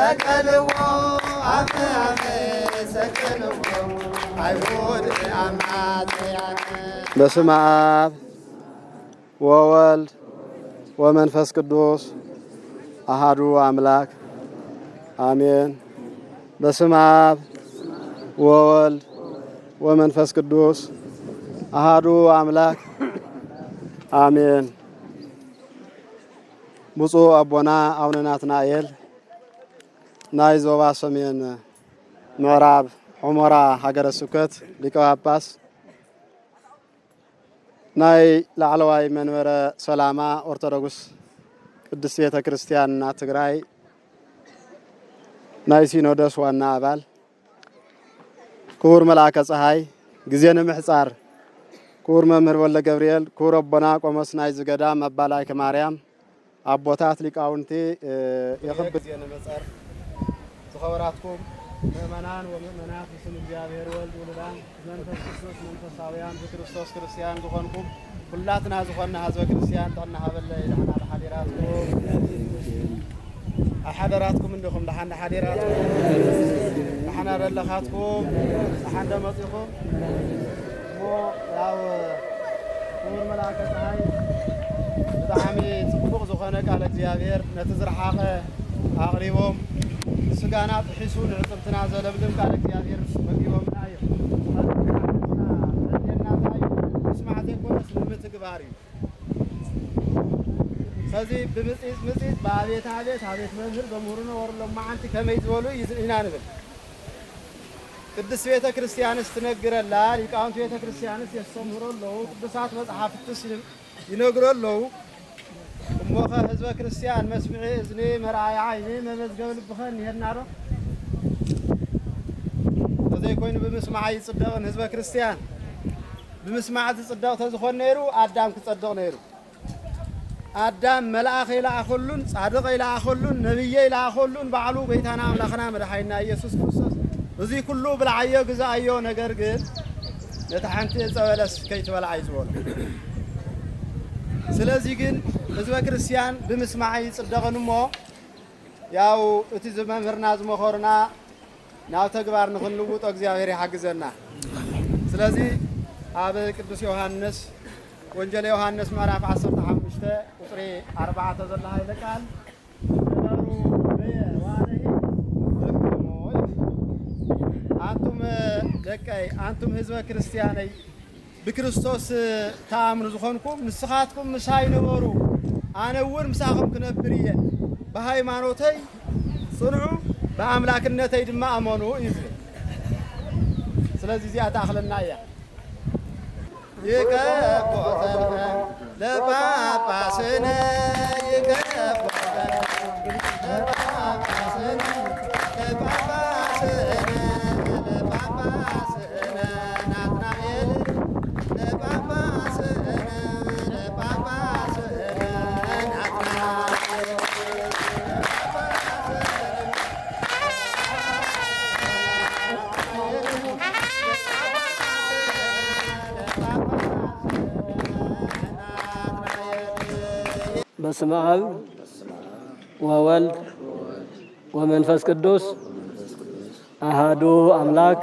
ሰቀልዎ አመ ሰቀልዎ አይሁድ አማጽያን። በስመ አብ ወወልድ ወመንፈስ ቅዱስ አሃዱ አምላክ አሜን። በስመ አብ ወወልድ ወመንፈስ ቅዱስ አሃዱ አምላክ አሜን። ብፁዕ አቦና አቡነ ናትናኤል ናይ ዞባ ሰሜን ምዕራብ ሑመራ ሀገረ ስብከት ሊቀ ጳጳስ፣ ናይ ላዕለዋይ መንበረ ሰላማ ኦርቶዶክስ ቅድስት ቤተ ክርስቲያንና ትግራይ ናይ ሲኖዶስ ዋና አባል፣ ክቡር መልአከ ፀሐይ ጊዜ ንምሕፃር ክቡር መምህር ወለ ገብርኤል፣ ክቡር አቦና ቆሞስ ናይ ዝገዳም አባ ላይከ ማርያም፣ አቦታት ሊቃውንቲ የኽብ ጊዜ ንምሕፃር ዝኸበራትኩም ምእመናን ወምእመናት ብስም እግዚአብሔር ወልድ ውሉዳን መንፈስ ቅዱስ መንፈሳውያን ብክርስቶስ ክርስቲያን ዝኾንኩም ኩላትና ዝኾና ህዝበ ክርስቲያን ጥዕና ሃበለ ይድሓና ሓዲራትኩም ኣሓደራትኩም እንዲኹም ድሓና ሓዲራትኩም ድሓና ደለኻትኩም ድሓንደ መፂኹም እሞ ያው ክቡር መልአከ ፀሓይ ብጣዕሚ ፅቡቕ ዝኾነ ቃል እግዚአብሔር ነቲ ዝረሓቐ ኣቕሪቦም ስጋና ጥሒሱ ንዕፅርትና ዘለምልም ቃል እግዚአብሔር መጊቦምና እዮም። ምስማዕ ዘይኮነስ ንምትግባር እዩ። ስለዚ ብምፅኢት ብኣቤት ኣቤት መምህር በምህሩነ ወርሎም መዓንቲ ከመይ ዝበሉ ኢና ንብል። ቅድስት ቤተ ክርስቲያንስ ትነግረላ፣ ሊቃውንቲ ቤተ ክርስቲያንስ የስተምህሩ ኣለዉ፣ ቅዱሳት መፅሓፍትስ ይነግሩ ኣለዉ። እሞኸ ህዝበ ክርስቲያን መስምዒ እዝኒ መርኣያ ዓይኒ መመዝገብ ልብኸን ይሄድና ዶ? ተዘይኮይኑ ብምስማዕ ይፅደቕን ህዝበ ክርስቲያን ብምስማዕ ዝፅደቕ ተዝኾን ነይሩ ኣዳም ክፀድቕ ነይሩ። ኣዳም መልኣኽ ይለኣኸሉን ጻድቕ ይለኣኸሉን ነቢየ ይለኣኸሉን ባዕሉ ጎይታና ኣምላኽና መድሓኒና ኢየሱስ ክርስቶስ እዚ ኩሉ ብልዓዮ ግዛእዮ። ነገር ግን ነቲ ሓንቲ ዕፀ በለስ ከይትበልዓ እዩ ዝበሎ። ስለዚ ግን ህዝበ ክርስቲያን ብምስማዕ ይፅደቕን እሞ ያው እቲ መምህርና ዝመኸሩና ናብ ተግባር ንኽንልውጦ እግዚአብሔር ይሓግዘና። ስለዚ ኣብ ቅዱስ ዮሐንስ ወንጌል ዮሐንስ ምዕራፍ 15 ቁፅሪ 4 ዘላ ሃይለ ቃል ነበሩ በየ ዋነሂ ረክሞ አንቱም ደቀይ አንቱም ህዝበ ክርስቲያነይ ብክርስቶስ ተኣምኑ ዝኾንኩም ንስኻትኩም ምሳይ ነበሩ ኣነ እውን ምሳኹም ክነብር እየ ብሃይማኖተይ ጽንዑ በአምላክነተይ ድማ ኣመኑ እዩ። ስለዚ እዚኣ ተኣኽለና እያ። ይቀቦ ዘንፈ ለጳጳስነ ይቀቦ ለጳጳስነ ለጳጳስነ ለጳጳስነ ናትናኤል ለጳጳስነ ለጳጳስነ ናትናኤል በስመ አብ ወወልድ ወመንፈስ ቅዱስ አሃዱ አምላክ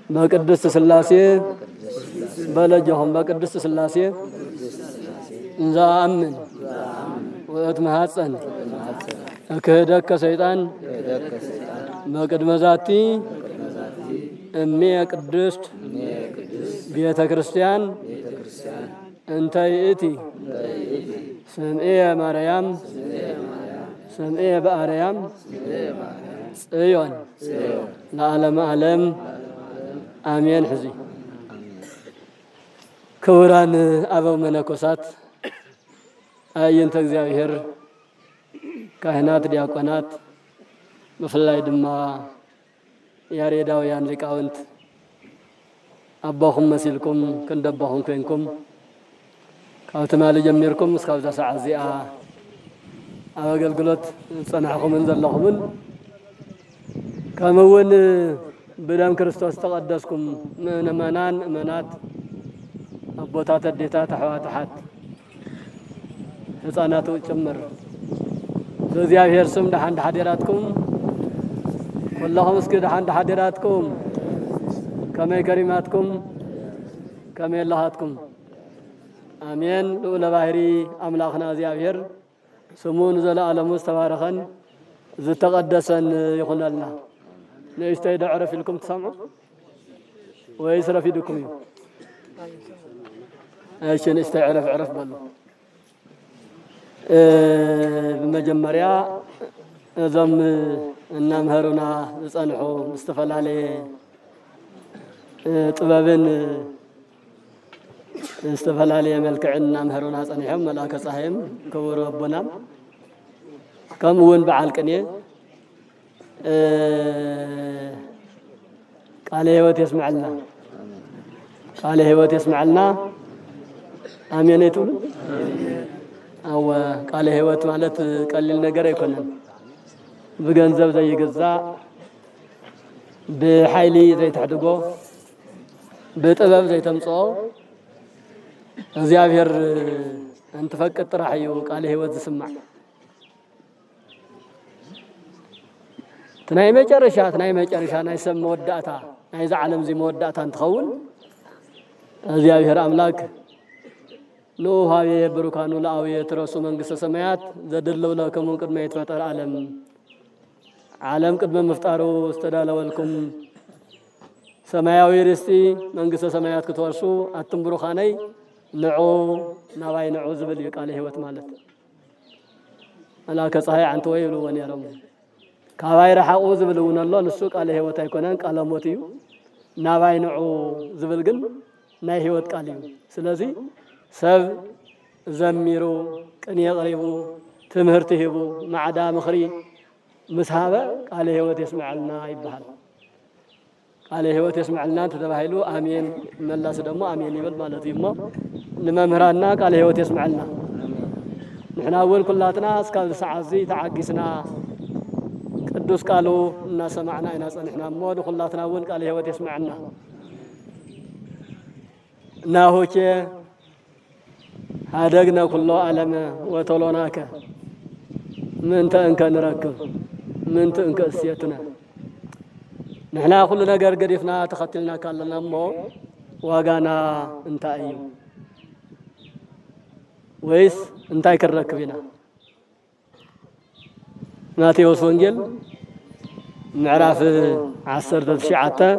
በቅድስት ሥላሴ በለጀሆም በቅድስት ሥላሴ እንዘ አምን ወእትመሐፀን እክህደከ ሰይጣን በቅድመ ዛቲ እሜ ቅድስት ቤተ ክርስቲያን እንተ ይእቲ ስምኤ ማርያም ስምኤ በአርያም ጽዮን ለዓለመ ዓለም አሜን። ሕዚ ክቡራን አበው መነኮሳት፣ አየንተ እግዚአብሔር ካህናት፣ ዲያቆናት፣ ብፍላይ ድማ ያሬዳውያን ሊቃውንት አባኹም መሲልኩም ክንደባኹም ኮይንኩም ካብ ትማሊ ጀሚርኩም እስካብዛ ሰዓት እዚኣ ኣብ ኣገልግሎት ፀናሕኹምን ዘለኹምን ከምኡውን ብደም ክርስቶስ ተቐደስኩም ምእመናን እመናት ኣቦታት ኣዴታት ኣሕዋት ኣሓት ህፃናት ጭምር በእግዚአብሔር ስም ደሓን ሓደራትኩም ኩላኹም እስኪ ደሓን ሓደራትኩም ከመይ ከሪማትኩም ከመይ ኣለኻትኩም አሜን ልዑለ ባሕሪ አምላኽና እግዚአብሔር ስሙ ንዘለዓለሙ ዝተባረኸን ዝተቀደሰን ይኹነልና ንእሽተይ ደዕረፍ ኢልኩም ትሰምዑ ወይስ ረፊድኩም እዩ እሺ ንእሽተይ ዕረፍ በሉ በመጀመሪያ እዞም እናምህሩና ዝጸንሑ ዝተፈላለዩ ጥበብን ዝተፈላለዩ መልክዕን እናምህሩና ጸኒሖም መልአከ ፀሐይም ክቡር አቦና ከምኡውን በዓል ቅኔ ቃለ ሕይወት የስምዐልና ቃለ ሕይወት የስምዐልና አሜን ይትብሉ አወ ቃለ ሕይወት ማለት ቀሊል ነገር አይኮንም በገንዘብ ዘይገዛ በኃይሊ ዘይተሕድጎ በጥበብ ዘይተምጽኦ እግዚአብሔር እንትፈቅድ ጥራሕ እዩ ቃለ ሕይወት ዝስማዕ ትናይ መጨረሻ ናይ ሰብ መወዳእታ ናይ ዘዓለም ዚ መወዳእታ እንትኸውን እግዚአብሔር አምላክ ንውሃቤ ብሩካኑ ለአውየ ትረሱ መንግስተ ሰማያት ዘድልው ለክሙ ቅድመ ይትፈጠር ዓለም ቅድመ ምፍጣሩ ዝተዳለወልኩም ሰማያዊ ርስቲ መንግስተ ሰማያት ክትወርሱ አትምብሩኻነይ ንዑ ናባይ ንዑ ዝብል እዩ ቃለ ሕይወት ማለት መልአከ ፀሐይ አንተ ወይ ብልዎ ነይሮም ካባይ ረሓቁ ዝብል እውን ኣሎ ንሱ ቃለ ሕይወት አይኮነን ቃለ ሞት እዩ ናባይ ንዑ ዝብል ግን ናይ ሕይወት ቃል እዩ ስለዚ ሰብ ዘሚሩ ቅኔ ቀሪቡ ትምህርቲ ሂቡ ማዕዳ ምኽሪ ምስሃበ ቃለ ሕይወት የስምዐልና ይበሃል ቃለ ሕይወት የስምዐልና ተባሂሉ አሜን መላስ ደግሞ አሜን ይብል ማለት እዩ ንመምህራንና ቃለ ሕይወት የስምዐልና ንሕና እውን ኩላትና እስካብ ሰዓት እዚ ተዓጊስና ቅዱስ ቃሉ እናሰማዕና ኢና ጸኒሕና እሞ ንኩላትና እውን ቃለ ሕይወት የስምዐልና ናሆቼ ሃደግነ ኩሎ ዓለመ ወተሎናከ ምንተ እንከ ንረክብ ምንተ እንከ እሴትነ ንሕና ኩሉ ነገር ገዲፍና ተኸትልና ካለና እሞ ዋጋና እንታይ እዩ ወይስ እንታይ ክንረክብ ኢና ማቴዎስ ወንጌል ምዕራፍ 19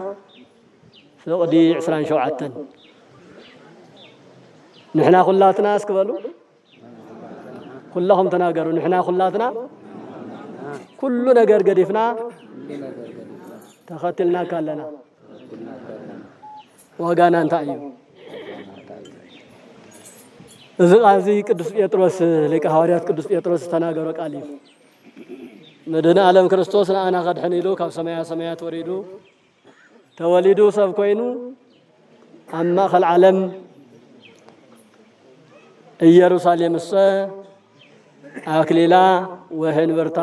ፍቕዲ 27 ንሕና ኩላትና እስክበሉ ኩላኹም ተናገሩ ንሕና ኩላትና ኩሉ ነገር ገዲፍና ተኸትልና ካለና ዋጋና እንታይ እዩ እዚ ቃዚ ቅዱስ ጴጥሮስ ሊቀ ሐዋርያት ቅዱስ ጴጥሮስ ተናገረ ቃል እዩ መድኃኔ ዓለም ክርስቶስ ንኣና ኸድሕን ኢሉ ካብ ሰማያት ወሪዱ ተወሊዱ ሰብ ኮይኑ ኣብ ማእኸል ዓለም ኢየሩሳሌም አክሊላ ወህንብርታ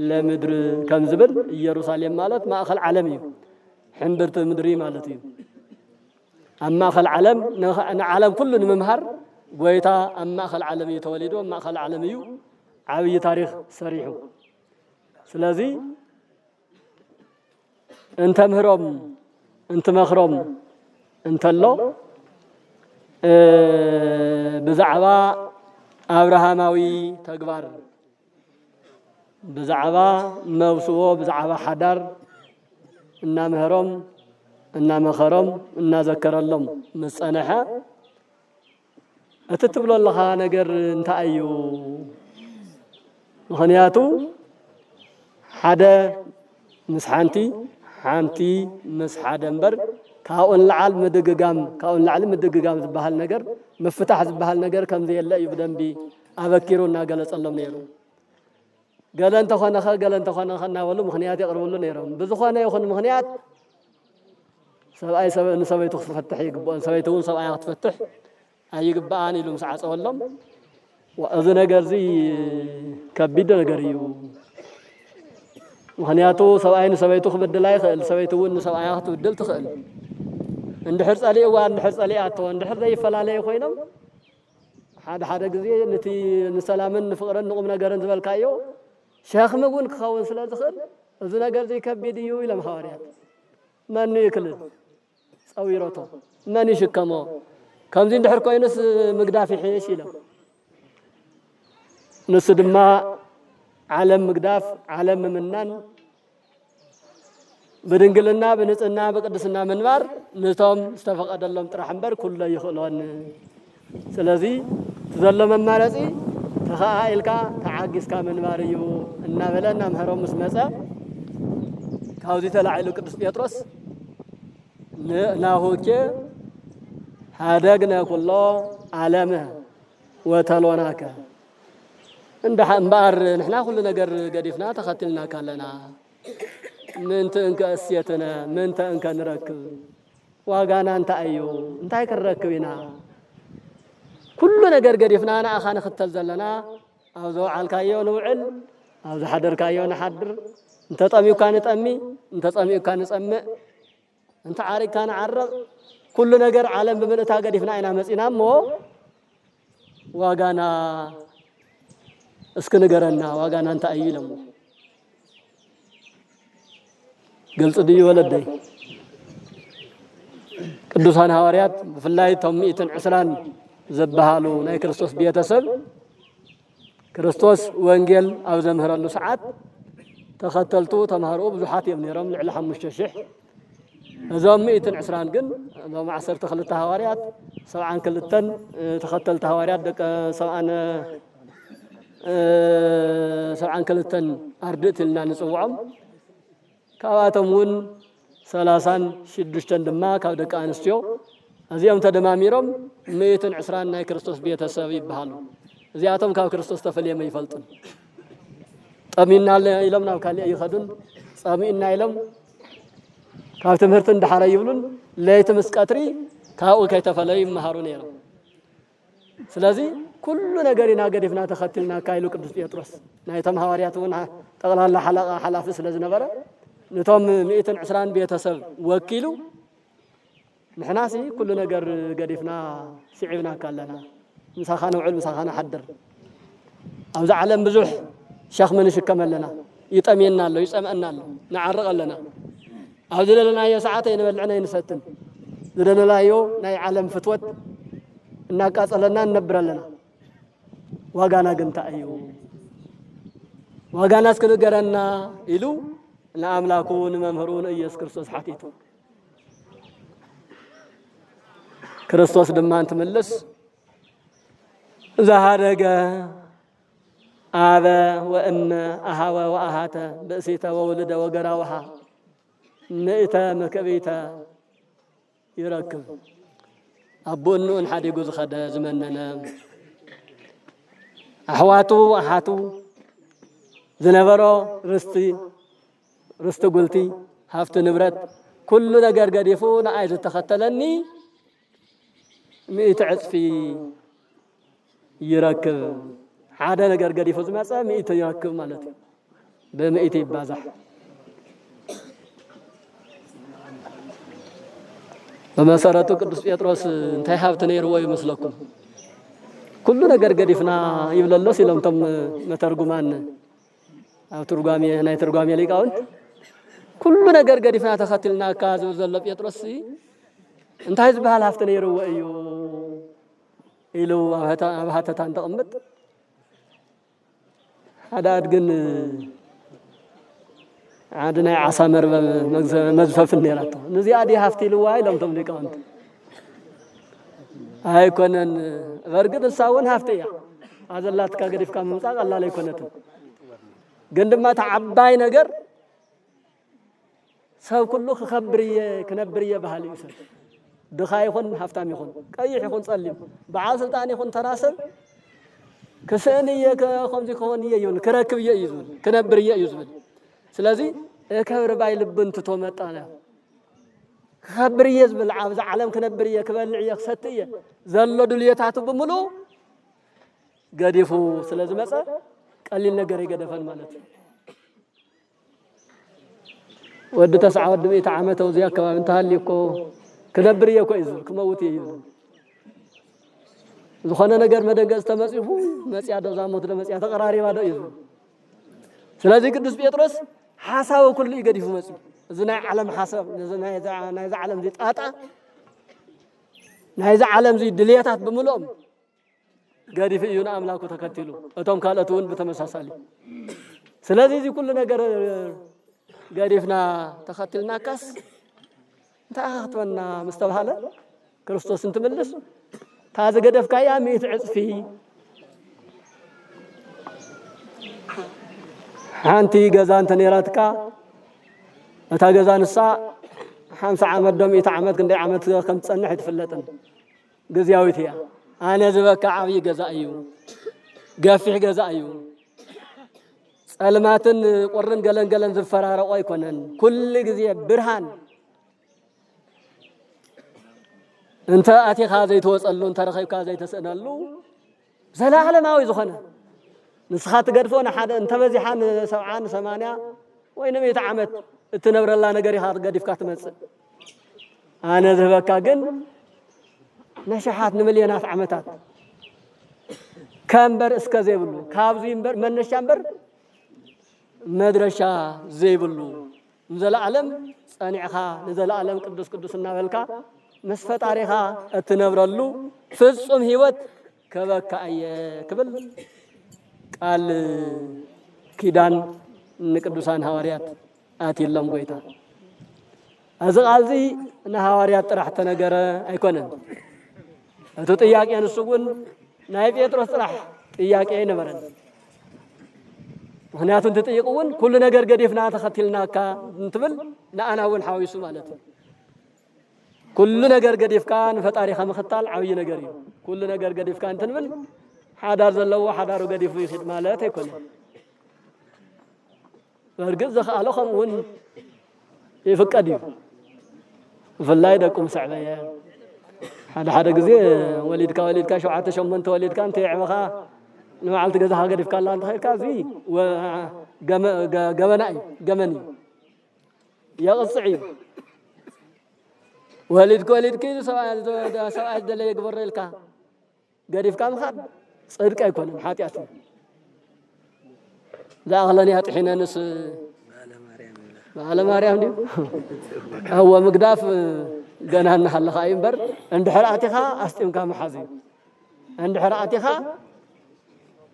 ለምድር ከም ዝብል ኢየሩሳሌም ማለት ማእኸል ዓለም እዩ ሕንብርት ምድሪ ማለት እዩ ኣብ ማእኸል ዓለም ንዓለም ኩሉ ንምምሃር ጎይታ ኣብ ማእኸል ዓለም እዩ ተወሊዱ ኣብ ማእኸል ዓለም እዩ ዓብይ ታሪኽ ሰሪሑ ስለዚ እንተምህሮም እንትመኽሮም እንተሎ ብዛዕባ አብርሃማዊ ተግባር ብዛዕባ መውስዎ ብዛዕባ ሓዳር እናምህሮም እናመኸሮም እናዘከረሎም ምጸነሐ እቲ ትብሎ ለኻ ነገር እንታይ እዩ ምኽንያቱ ሓደ ምስ ሓንቲ ምስ ሓደ እምበር ካብኡን ላዕሊ ምድግጋም ዝበሃል ነገር ምፍታሕ ዝበሃል ነገር ከምዚ የለ እዩ ብደንቢ አበኪሩ እናገለጸሎም ነይሩ ገለ እንተኾነኸ እናበሉ ምኽንያት የቕርብሉ ነይሮም ብዝኾነ ይኹን ምኽንያት ሰብኣይ ንሰበይቱ ክትፈትሕ ይግብኦን ሰበይቲ እውን ሰብኣይ ክትፈትሕ ኣይግብኣን ኢሉ ምስ ዓፀወሎም እዚ ነገር እዚ ከቢድ ነገር እዩ ምኽንያቱ ሰብኣይ ንሰበይቱ ክብድላ ይኽእል ሰበይቲ እውን ንሰብኣያ ክትብድል ትኽእል እንድሕር ጸሊእዋ እንድሕር ጸሊኣቶ እንድሕር ዘይፈላለዩ ኮይኖም ሓደ ግዜ ነቲ ንሰላምን ንፍቕርን ንቁም ነገርን ዝበልካዮ ሸኽም እውን ክኸውን ስለ ዝኽእል እዚ ነገር ዘይከቢድ እዩ ኢሎም ሐዋርያት መን ይክልል ፀዊሮቶ መን ይሽከሞ ከምዚ እንድሕር ኮይኑስ ምግዳፍ ይሕሽ ኢሎም ንሱ ድማ ዓለም ምግዳፍ ዓለም ምምናን بدنجلنا بنصنا بقدسنا منبر نتوم استفقد الله طرح منبر كله يخلون سلازي تزل ممارسي تخايلكا تعاجزكا منبريو ان بلنا مهرو مسمصا كاوزي تلاعلو قدس بيطرس ناهوكي هادغنا كله عالمه وتلوناك عند انبار نحنا كل ነገር ገዲፍና ተከትልና ካለና من تنك أسيتنا من تنك نركب واجانا أنت أيو أنت هيك نركبنا كلنا قرقريفنا أنا أخانا ختل زلنا أو زو على كايو نوعل أو زو حدر كايو نحدر أنت طمي كانت أمي أنت طمي كانت أمي أنت عارف كان عرق كلنا قر عالم بمنتها قريفنا أنا مسينا مو واجانا اسكن قرنا واجانا أنت أيو لمو قلت دي ولدي قدوسان حواريات بفلاي توميت عسران زبهالو ناي كريستوس بيتسب كريستوس وانجيل او زمهر له ساعات تختلتو تمهرو بزحات ابن رم لعل حمششح زوم 100 عسران كن لو مع 10 تخلت حواريات سبعان كلتن تختلت حواريات دك سبعان سبعان كلتن اردت لنا نصوعهم كواتمون 36 دما كاو دك انستيو ازيام تدماميرم 120 ناي كريستوس بيتسب يبحالو ازياتهم كاو كريستوس تفليه ما يفلطن طمينا يلمنا كالي يخدن صامينا يلم كاو تمهرت اندحار يبلون ليت مسقطري كاو كاي تفلي مهارون يرو سلازي كل نغرينا غدفنا تختلنا كايلو قدس بيطرس نايتم حوارياتون طغلا حلقه حلاف سلاز نبره نتوم 120 بيتسب وكيلو نحناسي كل نجر قديفنا سعينا كلنا مسخانه وعلم مسخانه حدر او زعلم بزح شيخ من شكم لنا يطمينا له يصمئنا له نعرق لنا او دللنا يا ساعتين نبلعنا ينستن دللنا يو ناي عالم فتوت እናቃጸለና እንነብራለና ዋጋና ግን ታዩ ዋጋና እስከነገረና ይሉ ለአምላኩን መምህሩን ኢየሱስ ክርስቶስ ሐቲቱ ክርስቶስ ደማን ተመለስ ዘሃደገ አበ ወእመ አሃወ ወአሃተ በእሴተ ወወለደ ወገራውሃ ንእተ መከቤተ ይረክብ أبونا نحد يجوز خدا زمننا أحواتو أحاتو زنبرو رستي قلتي هافت نبرت كل نجار قريفون عايز تختلني 100 عصفي يركب هذا نجار قريفو زماسة 100 يركب مالتي ب100 يبازح በመሰረቱ ቅዱስ ጴጥሮስ እንታይ ሀብት ነይርዎ ይመስለኩም ኩሉ ነገር ገዲፍና ይብለሎ ሲለምቶም መተርጉማን አው ትርጓሜ ናይ ትርጓሜ ሊቃውንት ኩሉ ነገር ገዲፍና ተኸትልና ካዘው ዘሎ ጴጥሮስ እንታይ ዝበሃል ሀብት ነይርዎ እዩ ኢሉ አባታታን ተቀምጥ አዳድ ግን عادنا عصامر مزفف النيرات نزي عادي هافتي لواي لم تملك أنت هاي كونن برجد الساون هافتي هذا الله تكاجر في كم مساق الله لا يكونته عندما تعباي نجر سو كله خبرية كنبرية بحالي يصير دخاي يخون هافتام يخون كأي يخون سلم بعاصل تاني يخون تراسل كسانية كخمسة كونية يون كراكبية يزول كنبرية يزول سلازي كبر باي لبن تتومطانا خبريه زبل عاوز عالم كنبريه كبلعيه ختيه زلو دليتاتو بملو غديفو سلاز مسا قليل ነገር ይገደፈን ማለት ወድ 9 ወድ 100 ዓመት ወዚያ አካባቢ እንታልይኮ ከነብርየ እኮ ይዙር ከመውት ይዙር ዝኾነ ነገር መደገዝ ተመጽፉ መጽያ ደዛሞት ለመጽያ ተቀራሪባ ደ ይዙር ስለዚህ ቅዱስ ጴጥሮስ ሓሳቡ ኩሉ ይገዲፉ መጽ እዚ ናይ ዓለም ሓሳብ ናይ ዓለም ጣጣ ናይ ዓለም ድልየታት ብምሎም ገዲፍ እዩ ንኣምላኩ ተከቲሉ እቶም ካልኦት እውን በተመሳሳሊ ስለዚህ እዚ ኩሉ ነገር ገዲፍና ተከቲልና ካስ እንታኽተና መስተባሃለ ክርስቶስ እንትምልስ ታዘ ገደፍካያ ሚት ዕጽፊ ሓንቲ ገዛ እንተ ነራትካ እታ ገዛ ንሳ 50 ዓመት ዶ 100 ዓመት ክንደይ ዓመት ከም ትጸንሕ ይትፍለጥን ግዝያዊት እያ ኣነ ዝበካ ዓብይ ገዛ እዩ ገፊሕ ገዛ እዩ ጸልማትን ቁርን ገለን ዝፈራረቆ አይኮነን ኩሉ ግዜ ብርሃን እንተ ኣቲኻ ዘይተወጸሉ እንተ ረኺብካ ዘይተሰነሉ ዘላዓለማዊ ዝኾነ ንስኻ ትገድፎና ሓደ እንተ በዚሓን 70 80 ወይ 100 ዓመት እትነብረላ ነገር ይኻ ገዲፍካ ትመጽእ ኣነ ዝበካ ግን ነሽሓት ንሚልዮናት ዓመታት ከምበር እስከ ዘይብሉ ካብዚ እምበር መነሻ እምበር መድረሻ ዘይብሉ ንዘላዓለም ጸኒዕኻ ንዘላዓለም ቅዱስ ቅዱስ እናበልካ ምስ ፈጣሪኻ እትነብረሉ ፍጹም ህይወት ከበካ እየ ክብል ቃል ኪዳን ንቅዱሳን ሐዋርያት ኣትሎም ጎይታ እዚ ቃልዚ ንሐዋርያት ጥራሕ ተነገረ ኣይኮነን እቱ ጥያቄ ንሱውን ናይ ጴጥሮስ ጥራሕ ጥያቄ ነበረን ምክንያቱም ትጥይቁውን ኩሉ ነገር ገዲፍና ተኸትልናካ እንትብል ንኣና እውን ሓዊሱ ማለት እዩ ኩሉ ነገር ገዲፍካ ንፈጣሪኻ ምኽታል ዓብይ ነገር እዩ ኩሉ ነገር ገዲፍካ እንትንብል ሓዳር ዘለዎ ሓዳሩ ገዲፉ ይኽድ ማለት ኣይኮነን በርግጥ ዘኽኣለኹም እውን ይፍቀድ እዩ ብፍላይ ደቁም ስዕበየ ሓደ ግዜ ወሊድካ 7 8 ወሊድካ እንተ ይዕበኻ ንመዓልቲ ገዛኻ ገዲፍካ ኣላ እንተ ኸይድካ እዚ ገመና እዩ ገመን እዩ የቕፅዕ እዩ ወሊድኪ ሰብኣይ ደለ ይግበረ ኢልካ ገዲፍካ ምኻድ ጽድቅ ኣይኮነን ሓጢኣት እዩ ዛኣኽለኒ ኣጥሒነንስ ባለ ማርያም ድዩ هو مقداف جنان حلا خايم بر عند حراتها أستيم كام حزين عند حراتها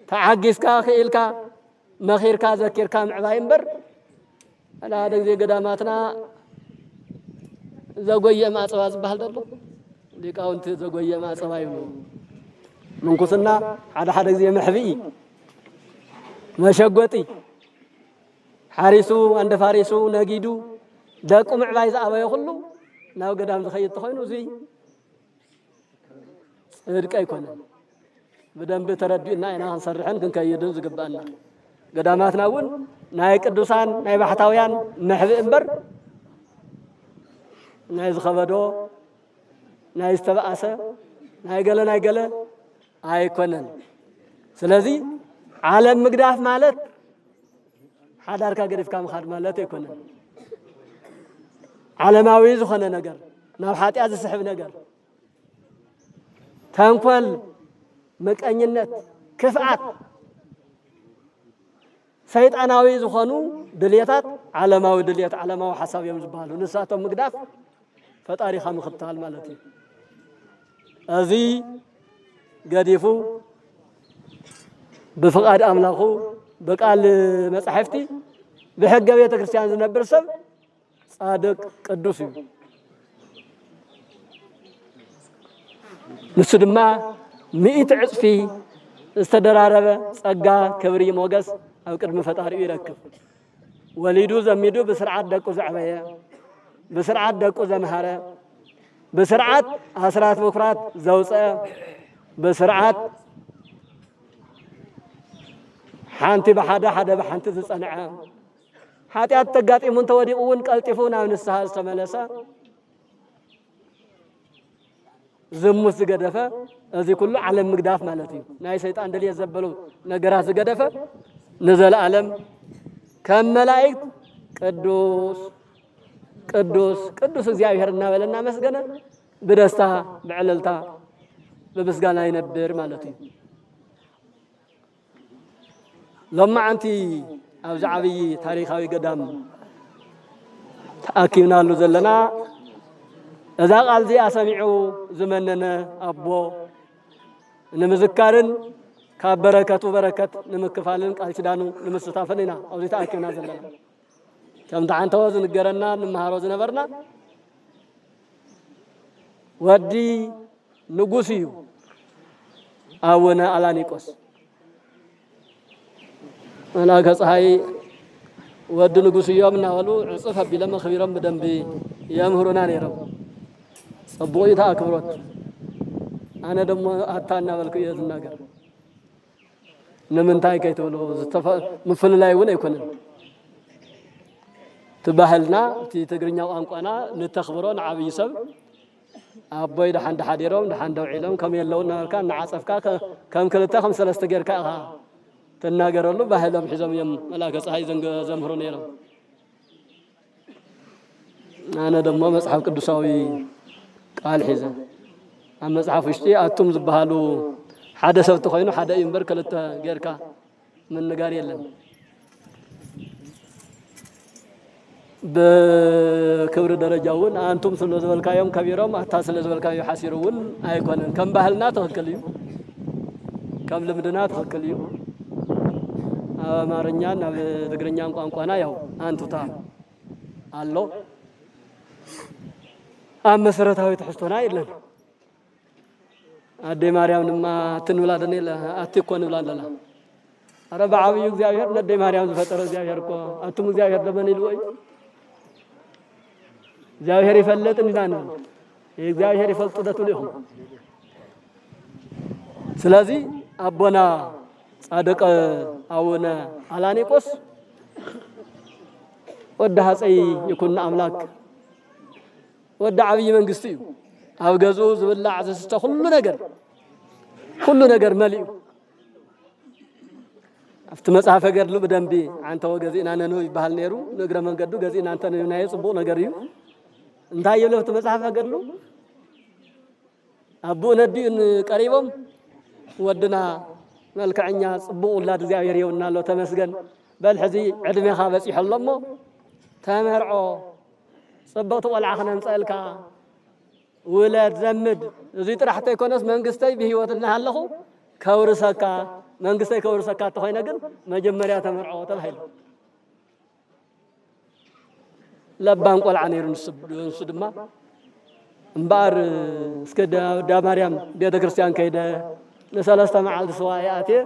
تعجز كا خيل كا مخير كا ذكر كام عبايم بر أنا هذا زي قداماتنا زوجية ما سواز بهالدلو ديك أنت زوجية ما سوايم من قصنا هذا زي محفي مشقتي حارسو عند فارسو نجيدو داكم عبايز أبا يخلو ناو قدام تخيط تخينو زي ركاي كنا بدم بتردد إننا إنا هنصرحن كن كيدن زقبالنا قداماتنا ون ناي قدوسان ناي بحتاويان نحذ إنبر ناي زخبدو ناي استبعاسة ناي قال أي كنا سلازي عالم مقداف مالت حدار كاقريف كام خاد مالت يكون عالماوي زخنا نجر نوحات عز سحب نجر تنقل مكأنينت كفعات سيد أناوي زخنو دليتات عالماوي دليت عالماوي حساب يوم زبالو نساتهم مقداف فتاريخ مختال مالتي أذي قديفو بفقاد أملاخو بقال مصحفتي بحق بيت كريستيان زنبر سب صادق قدوس نسدما 100 عصفي استدراربه صقا كبري موغس او قدم فطاري يركب وليدو زميدو بسرعه دقو زعبيه بسرعه دقو زمهره بسرعه اسرات بكرات زوصه بسرعه حانتي بحدا بحانتي تصنعه حاتيات تقاطي من توديقون قلطفونا من السهال تملسا زمو زغدفه ازي كله عالم مقداف مالتي ناي شيطان دلي يزبلو نغرا زغدفه نزل عالم كم ملائكه قدوس قدوس قدوس እግዚአብሔርና በለና መስገነ በደስታ በዕለልታ በመስጋና ይነብር ማለትይ لما أنتي أو زعبي تاريخي قدام تأكينا له زلنا إذا قال زي أسمعوا زمننا أبو نمذكرن كبركة وبركة نمكفالن قال شدانو نمستافننا أو زي تأكينا زلنا كم دعان توازن قرنا نمهاروز نبرنا ودي نقوسيو أونا على نيكوس أنا كصحي ودي نقوسيو من أولو عصفها بلما خبيرا بدن بي يامهرنا نيرو صبوي تأكبرت أنا دم أتانا بالكية الناقر نمنتاي كيتولو مفل لا يون يكون تباهلنا تيتقرنيا وانقانا نتخبرون عبي سب أبوي دحان دحاديروم دحان دوعيلوم كم يلون كان نعصفكا كم كلتا 5 غيركا تناغرولو باهلهم حزم يم ملاك صحي زمهرون يرو أنا دمو مصحف قدساوي قال حزم أما مصحف وشتي أتم زبهالو حدا سبت خوينو حدا ينبر كلتا غيركا من نغار يلم بكبر درجاون أنتم سلوا زبالكايوم كبيرهم حتى سلوا زبالكايو حسيرون أيقونن كم بحلنا تخكليو كم لمدنا تخكليو أمارنيا نبي تقرنيا قانقانا ياو أنتو تا الله أم مسرتها ويتحسطنا إلنا أدي مريم لما تنولادني لا أتيكون ولاد لا أربع عوي زياير ندي مريم فترة زياير كو أنتم زياير دبني لوي زياير يفلت نزانا زياير يفلت دتولهم سلازي أبونا صادق أونا علانيقوس ودها سي يكون أملاك ودع عبي منقستيو أو جزوز بالله عزيز كل نجر مليء أفت مسافة فجر لو بدم بي عن تو جزينا نوي بحال نيرو نقرأ من قدو جزينا أنت نايس بو نجريو انتهى يلو أفت مسافة فجر لو أبو ندي إن قريبهم ودنا ملك عنيا صبو الله تزاير يونا لو تمسجن بالحزي عدمي خابس يحلمه تمرعو صبوت والعخنا نسألك ولاد زمد زيت راح تكونس منقستي بهيوتنا هلخو كورسكا منقستي كورسكا تخينا قل مجمريا تمرعو تبهيل لبان قول عنير نسدما مبار سكدا دا مريم بيت كريستيان كيدا نسالستا معال سواياتي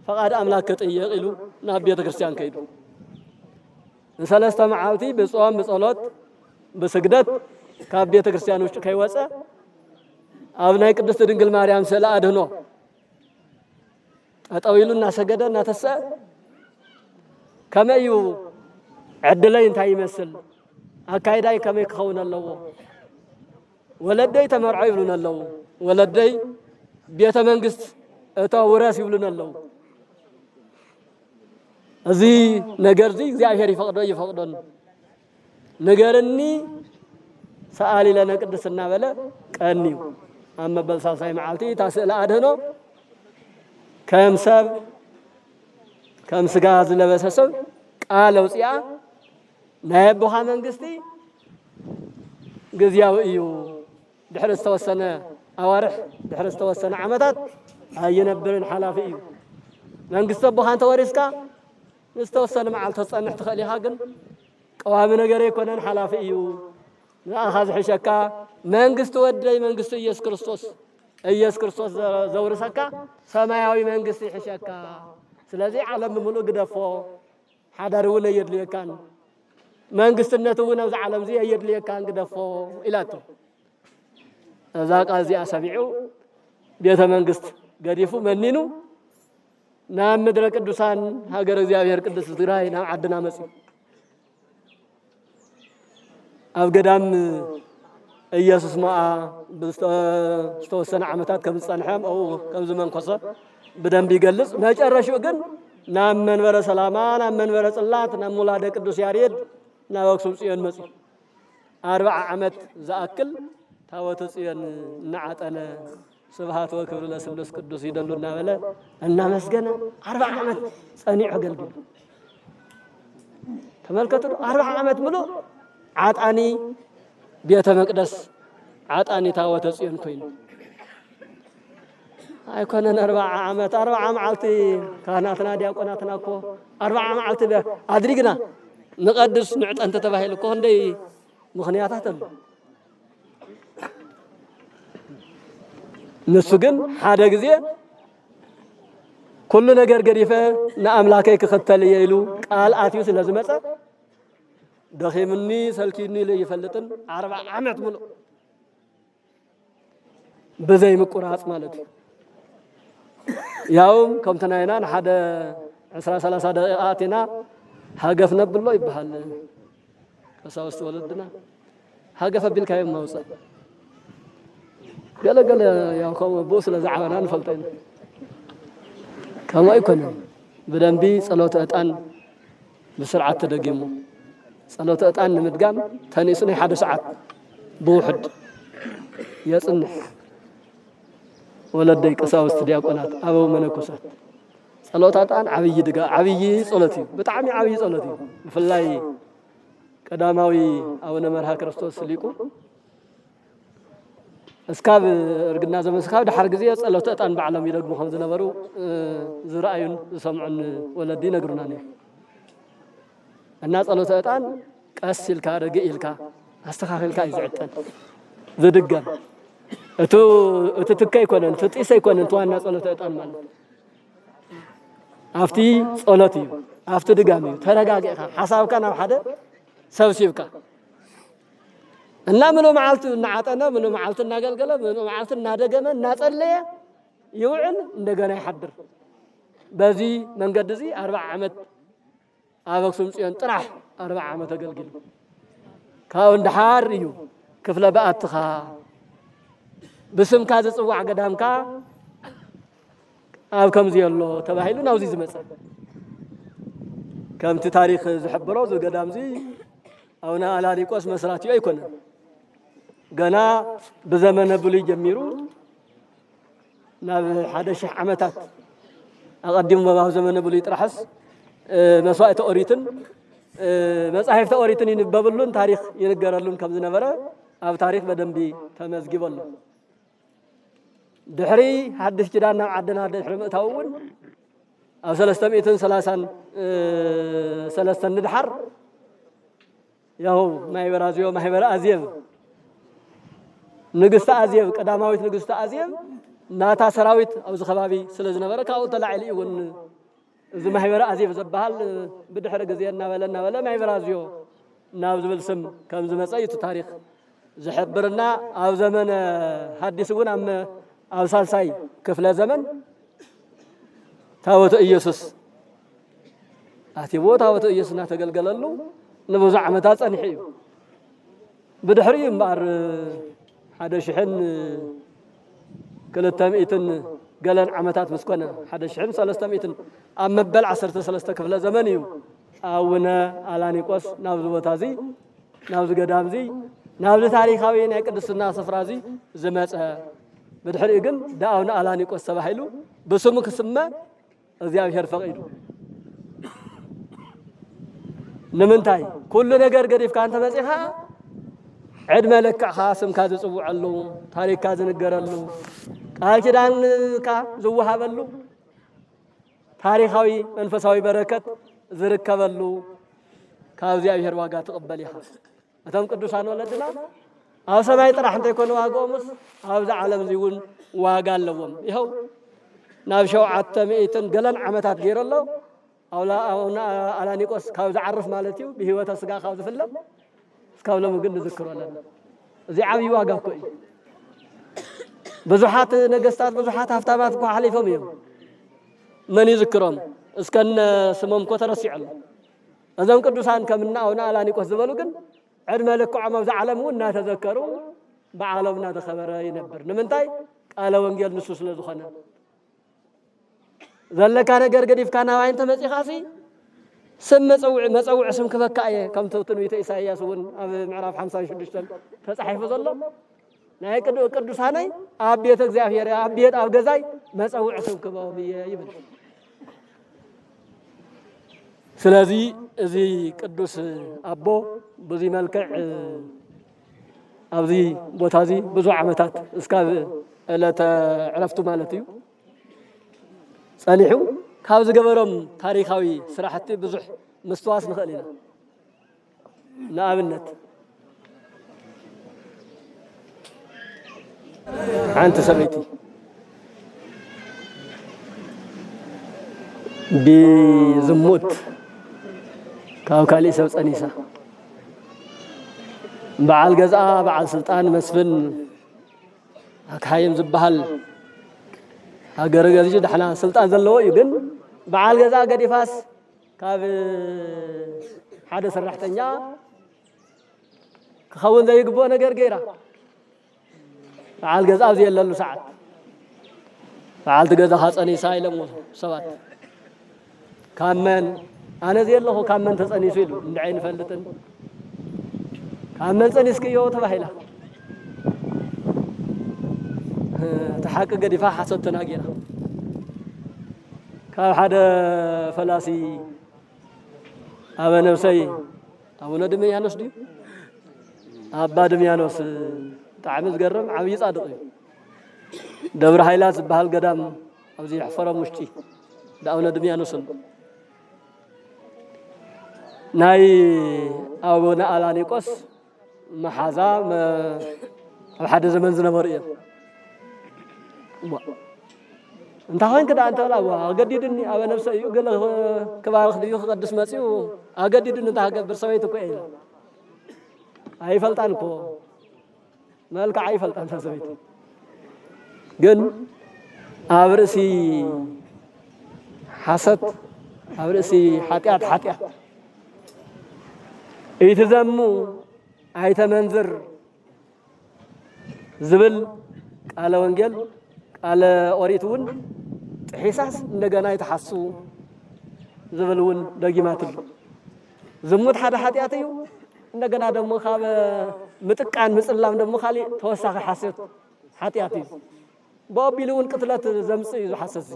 فقاد املاك تطيقلو نا بيت كريستيان كيدو نسالستا معالتي بصوم بصلوت بسجدت كاب بيت كريستيان وش كيوصا ابناي قدست دنگل مريم سلا ادهنو اطويلنا سجدنا تسا كما يو عدلي انت يمثل اكايداي كما يكون الله ولدي تمرعي يبلون الله ولدي بيت منقست اتا وراس يبلون الله ازي نجر زي እግዚአብሔር ይፈቅዶን ነገርኒ سألي لنا قدسنا بلا قنيو أما بالصاصي معالتي تاسئل أدهنو كم سب كم سجاز لبسسو قالوا سيا نهبوها من قستي قزياو إيو دحرس توسنا أوارح دحرس توسنا عمتات هاي نبرن حلاف إيو من قست بوها أنت ورسكا نستوسنا معالت تصنع تخليها قن قوامنا قريكونا حلاف إيو نأخذ حشكا منقست ودي منقست إياس كريستوس زورسكا سماياوي منقست حشكا سلازي عالم ملو قدفو حدر ولا يدلي كان منقست النتونا وز عالم زي يدلي كان قدفو إلاتو ذاك أزي أسابيعو بيت منقست قديفو منينو نام مدر قدسان هاجر زيابير قدس تراي نام عدنا مسي أو قدام إياسوس ما بستوسنا عمتات كم صنحام أو كم زمان قصة بدم بيجلس ما جرشوا جن نام من ورا سلامان نام من ورا صلاة نام مولاد قدوس ياريد نام وقسم سيان مسي 4 عمت زأكل تاوت سيان نعت أنا سبحات وكبر الله سبلس قدوس يدلنا ولا أنا مسجنا 4 عمت صنيع قلبي تملكتوا 40 عامات ملو عطاني بيت مقدس عطاني تاوت صيون كوين أيكونن 4 عامات 4 عام علتي كهناتنا دياقوناتنا كو 4 عام علتي أدريقنا نقدس نعت أنت تباهي كو هندي مخنياتات نسجن هذا جزء كل ነገር ገሪፈ ንአምላከ ክኸተል ይሉ ቃል አትዩስ ለዝመጸ ደኺምኒ ሰልኪኒ ለይፈልጥን 40 ዓመት ሙሉ በዘይ መቆራጽ ማለት ያውም ከምተናይና ሓደ 30 ደቂቃትና ሃገፍ ነብሎ ይባሃል ከሳውስት ወለድና ሃገፍ ቢልካይ ማውጽ ገለገለ ያው ከም ቦስ ለዛዓና ንፈልጠን كما يكون بدنبي صلوت أتان بسرعة تدقيمه صلوت أتان مدقام ثاني سنة 1 ساعة بوحد يصنح ولدي قساوست دياقونات أبو منكوسات صلوت أتان عبي دقا عبي صلاتي بتعمي عبي صلاتي فلاي قداماوي أبونا مرها كريستوس ليكو اسكاب ارغنا زمن اسكاب دحر غزيه صلوت اطان بعلم يدغمو خم زنبرو زرايون سمعن ولدي نغرناني እና صلوت اطان قسلካ رغيلካ استخاخلካ يزعطن زدغان እቱ ትከይ ኮነን ፍጢሰይ ኮነን ተዋና صلوت اطان ማለት አፍቲ ጸሎት እዩ አፍቲ ድጋሚ ተረጋጋኻ ሐሳብካ ናብ ሓደ ሰብሲብካ እና ምኑ ማዓልቱ እናዓጠነ ምኑ ማዓልቱ እናገልገለ ምኑ ማዓልቱ እናደገመ እናጸለየ ይውዕል እንደገና ይሐድር በዚህ መንገድ እዚ 40 ዓመት አበክሱም ጽዮን ጥራህ 40 ዓመት አገልግል ካው እንደሐር እዩ ክፍለ በአትኻ በስምካ ዝጽዋዕ ገዳምካ ኣብ ከምዚ የሎ ተባሂሉ ናውዚ ዝመጸ ከምቲ ታሪኽ ዝሕብሮ ዝገዳምዚ አውና አላሪቆስ መስራትዩ አይኮነ ገና በዘመነ ብሉይ ጀሚሩ ናብ 1000 ዓመታት አቀዲሙ በባው ዘመነ ብሉይ ጥራሕስ መስዋዕተ ኦሪትን መጻሕፍተ ኦሪትን ይንበብሉን ታሪኽ ይነገረሉን ከም ዝነበረ ኣብ ታሪኽ በደንቢ ተመዝግበሉ ድሕሪ ሓድሽ ኪዳን ናብ ዓድና ድሕሪ ምእታውን ኣብ 333 ንድሓር ያው ማህበረ አዜብ ንግስተ አዜብ ቀዳማዊት ንግስተ አዜብ ናታ ሰራዊት ኣብ ዝኸባቢ ስለዝነበረ ካው ተላዕሊ ይውን እዚ ማህበረ አዜብ ዝበሃል ብድሕሪ ግዜ እናበለ ማህበረ አዜብ ናብ ዝብል ስም ከም ዝመፀይቱ ታሪኽ ዝሕብርና ኣብ ዘመነ ሐዲስ እውን ኣብ ሳልሳይ ክፍለ ዘመን ታቦተ ኢየሱስ አቲቦ ታቦተ ኢየሱስ እናተገልገለሉ ንብዙ ዓመታት ጸኒሕ እዩ ብድሕሪ እምበር 1300 ገለን ዓመታት መስኮነ 1300 ኣብ መበል 13 ክፍለ ዘመን እዩ አቡነ አላኒቆስ ናብ ዝቦታዚ ናብ ዝገዳምዚ ናብ ታሪኻዊ ናይ ቅድስና ስፍራዚ ዝመጸ ብድሕሪ ግን ዳአቡነ አላኒቆስ ተባሂሉ በስሙ ክስመ እግዚአብሔር ፈቂዱ ንምንታይ ኩሉ ነገር ገዲፍካ አንተ መጽኻ ዕድመ ለክዕኻ ስምካ ዝጽውዐሉ ታሪኽካ ዝንገረሉ ቃል ኪዳንካ ዝወሃበሉ ታሪኻዊ መንፈሳዊ በረከት ዝርከበሉ ካብ እግዚአብሔር ዋጋ ተቀበል ኢኻ እቶም ቅዱሳን ወለድና ኣብ ሰማይ ጥራሕ እንተይኮነ ዋጋኦምስ ኣብ ዓለም ዚውን ዋጋ ኣለዎም ይኸው ናብ 700 ገለን ዓመታት ገይረሎ አውና አላኒቆስ ካብ ዝዓርፍ ማለት እዩ በህይወተ ስጋ ካብ ዝፍለም እስካብ ሎም ግን ንዝክሮለን እዚ ዓብይ ዋጋ እኮ እዩ ብዙሓት ነገስታት ብዙሓት ሃፍታማት እኮ ሓሊፎም እዮም መን ይዝክሮም እስከነ ስሞም እኮ ተረሲዑሉ እዞም ቅዱሳን ከምና አውና አላኒቆስ ዝበሉ ግን ዕድመ ልክዖም ኣብ ዓለም እውን እናተዘከሩ በዓሎም እናተኸበረ ይነብር ንምንታይ ቃለ ወንጌል ንሱ ስለ ዝኾነ ዘለካ ነገር ገዲፍካ ናባይ እንተ መጽኻሲ ስም መጸውዕ ስም ክፈካየ ከም ትንቢተ ኢሳይያስ እውን ኣብ ምዕራፍ 56 ተጻሒፉ ዘሎ ናይ ቅዱሳነይ ኣብ ቤተ እግዚአብሔር ኣብ ቤት ኣብ ገዛይ መጸውዕ ስም ክበው ይብል ስለዚህ እዚ ቅዱስ አቦ በዚ መልክዕ ኣብዚ ቦታ እዚ ብዙ ዓመታት እስካብ ዕለተ ዕረፍቱ ማለት እዩ ጸኒሑ ካብ ዝገበሮም ታሪኻዊ ስራሕቲ ብዙሕ ምስትዋስ ንኽእል ኢና ንኣብነት ሓንቲ ሰበይቲ ብዝሙት ካብ ካሊእ ሰብ ጸኒሳ በዓል ገዛ በዓል ስልጣን መስፍን ኣካይም ዝበሃል ሃገረ ገዝኡ ደሕና ስልጣን ዘለዎ እዩ ግን በዓል ገዛ ገዲፋስ ካብ ሓደ ሰራሕተኛ ክኸውን ዘይግብኦ ነገር ገይራ በዓል ገዛ ኣብዚ የለሉ ሰዓት በዓልቲ ገዛ ጸኒሳ ኢሎም ሰባት ካመን ኣነ ዘየለኹ ካመን ተጸኒሱ ኢሉ እንድዓይ ንፈልጥን ካመን ጸኒስክዮ ተባሂላ ተሓቂ ገዲፋ ሓሰት ተናጊራ ካብ ሓደ ፈላሲ ኣበ ነብሰይ ኣቡነ ድምያኖስ ድዩ ኣባ ድምያኖስ ብጣዕሚ ዝገርም ዓብዪ ጻድቕ እዩ ደብረ ሃይላት ዝበሃል ገዳም ኣብዚ ሕፈሮም ውሽጢ ኣቡነ ድምያኖስ ናይ ኣቡነ ኣላኒቆስ መሓዛ ኣብ ሓደ ዘመን ዝነበሩ እዮም እንታይ ኮይንክ ዳ እንተ በላ ኣገዲድኒ ኣበ ነብሰይ እዩ ገለ ክባርኽ ድዩ ክቐድስ መፂኡ ኣገዲድኒ እንታይ ክገብር ሰበይቲ እኮ እየ ኣይፈልጣን እኮ መልክዕ ኣይፈልጣን ሰበይቲ ግን ኣብ ርእሲ ሓሰት ኣብ ርእሲ ሓጢኣት እይትዘሙ ኣይተመንዝር ዝብል ቃለ ወንጌል ቃለ ኦሪት እውን ጥሒሳስ እንደገና ይተሓሱ ዝብል እውን ደጊማትሉ ዝሙት ሓደ ሓጢኣት እዩ እንደገና ደሞ ካብ ምጥቃን ምጽላም ደሞ ካሊእ ተወሳኺ ሓሰት ሓጢኣት እዩ ብኣቢሉ እውን ቅትለት ዘምጽእ እዩ ዝሓሰት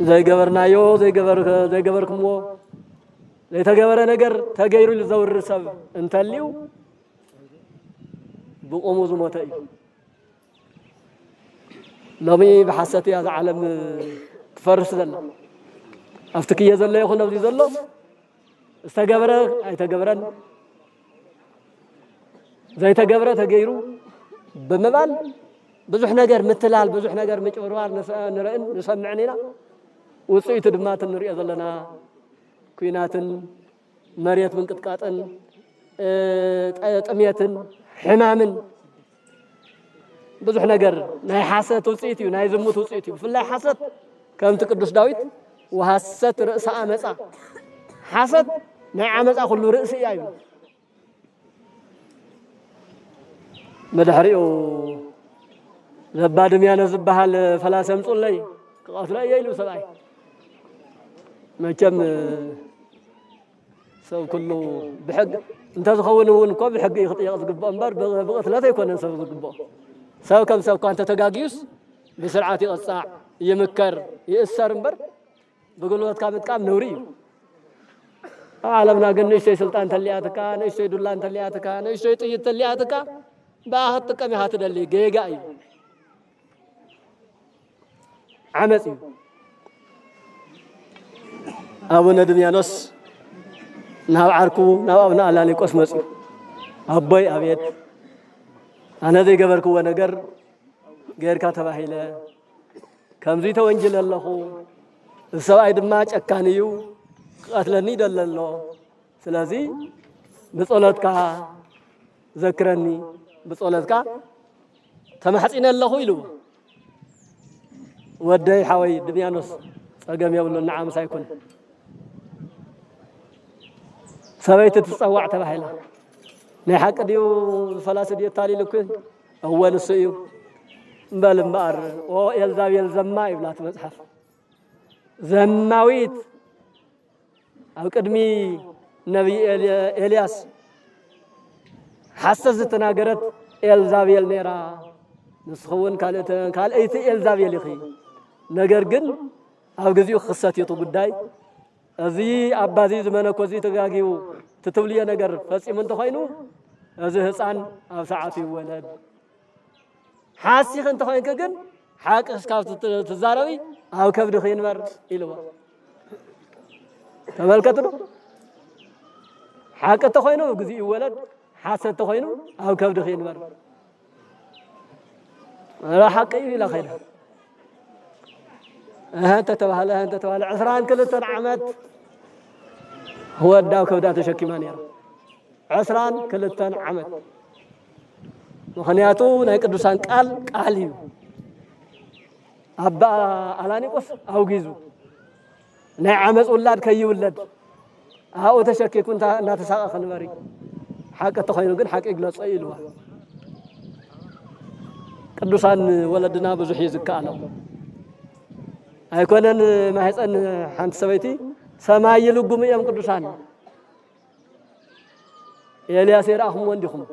ዘይገበርናዮ ዘይገበርክምዎ ዘይተገበረ ነገር ተገይሩ ዝዘውር ሰብ እንተልዩ ብቆሙ ዝሞተ እዩ ሎሚ ብሓሰት እያ ዝዓለም ትፈርስ ዘላ ኣብቲ ክየ ዘሎ ይኹን ኣብዚ ዘሎ ዝተገበረ ኣይተገበረን ዘይተገበረ ተገይሩ ብምባል ብዙሕ ነገር ምትላል ብዙሕ ነገር ምጭብርባር ንርእን ንሰምዕን ኢና ውፅኢቱ ድማ እንሪኦ ዘለና ኩናትን መሬት ምንቅጥቃጥን ጥሜትን ሕማምን ብዙሕ ነገር ናይ ሓሰት ውፅኢት እዩ ናይ ዝሙት ውፅኢት እዩ ብፍላይ ሓሰት ከምቲ ቅዱስ ዳዊት ወሐሰት ርእሰ አመፃ ሓሰት ናይ ዓመፃ ኩሉ ርእሲ እያ እዩ መድሕሪኡ ዘባ ድምያኖስ ዝበሃል ፈላሲ ኣምፁለይ ክቐትሎ እየ ኢሉ ሰብኣይ መቸም ሰብ ኩሉ ብሕጊ እንተዝኸውን እውን እኮ ብሕጊ እዩ ክጥየቕ ዝግብኦ እምበር ብቕትለት ኣይኮነን ሰብ ዝግብኦ ሰብ ከም ሰብ እኳ እንተተጋጊዩስ ብስርዓት ይቕፃዕ ይምከር ይእሰር እምበር ብጉልበትካ ምጥቃም ነውሪ እዩ ኣብ ዓለምና ግን ንእሽተይ ስልጣን ተሊኣትካ ንእሽተይ ዱላ እንተሊኣትካ ንእሽተይ ጥይት ተሊኣትካ በኣ ክትጥቀም ኢኻ ትደሊ ጌጋ እዩ ዓመፅ እዩ ኣቡነ ድምያኖስ ናብ ዓርኩ ናብ ኣቡነ ኣላኒቆስ መፅኡ ኣቦይ ኣብየት ኣነ ዘይገበርክዎ ነገር ጌርካ ተባሂለ ከምዚ ተወንጅለ ኣለኹ ሰብኣይ ድማ ጨካን እዩ ክቐትለኒ ይደሊ ኣሎ ስለዚ ብጸሎትካ ዘክረኒ ብጸሎትካ ተማሕፂነ ኣለኹ ኢሉ ወደይ ሓወይ ድምያኖስ ፀገም የብሉ ንዓምስ ኣይኮን ሰበይቲ ትፀዋዕ ተባሂላ ናይ ሓቂ ድዩ ፈላሲ ድዩ ታሊልኩ እወ ንሱ እዩ እምበል እምበኣር ኤልዛቤል ዘማ ይብላት መፅሓፍ ዘማዊት ኣብ ቅድሚ ነቢይ ኤልያስ ሓሰት ዝተናገረት ኤልዛቤል ነይራ ንስኸውን ካልእይቲ ኤልዛቤል ኢኺ ነገር ግን ኣብ ግዚኡ ክኽሰት የጡ ጉዳይ እዚ ኣባዚ ዝመነኮ እዚ ተጋጊቡ ትትብልየ ነገር ፈፂሙ እንተኾይኑ እዚ ህፃን ኣብ ሰዓቱ ይወለድ ሓሲኽ እንተኾይንከ ግን ሓቂ እስካብ ትዛረቢ ኣብ ከብድኺ ይንበር ኢልዎ ተመልከቱ ዶ ሓቂ እንተኾይኑ ግዚኡ ይወለድ ሓሰት እንተኾይኑ ኣብ ከብድኺ ይንበር ሓቂ እዩ ኢላ ኸይዳ أنت تبهل عسران كل عمت هو الداو كودا تشكيمان يرى عسران كل عمت مخنياتو ناي قدوسان قاليو أبا ألانيقوس أو جيزو ناي عمز ولاد كي ولد هاو تشكي كنت لا تساق خنبري حق تخينو قل حق إجلاس أيلوا قدوسان ولدنا بزحي زكالو ኣይኮነን ማህፀን ሓንቲ ሰበይቲ ሰማይ ይልጉም እዮም ቅዱሳን ኤልያስ ይራኹም ወንዲኹም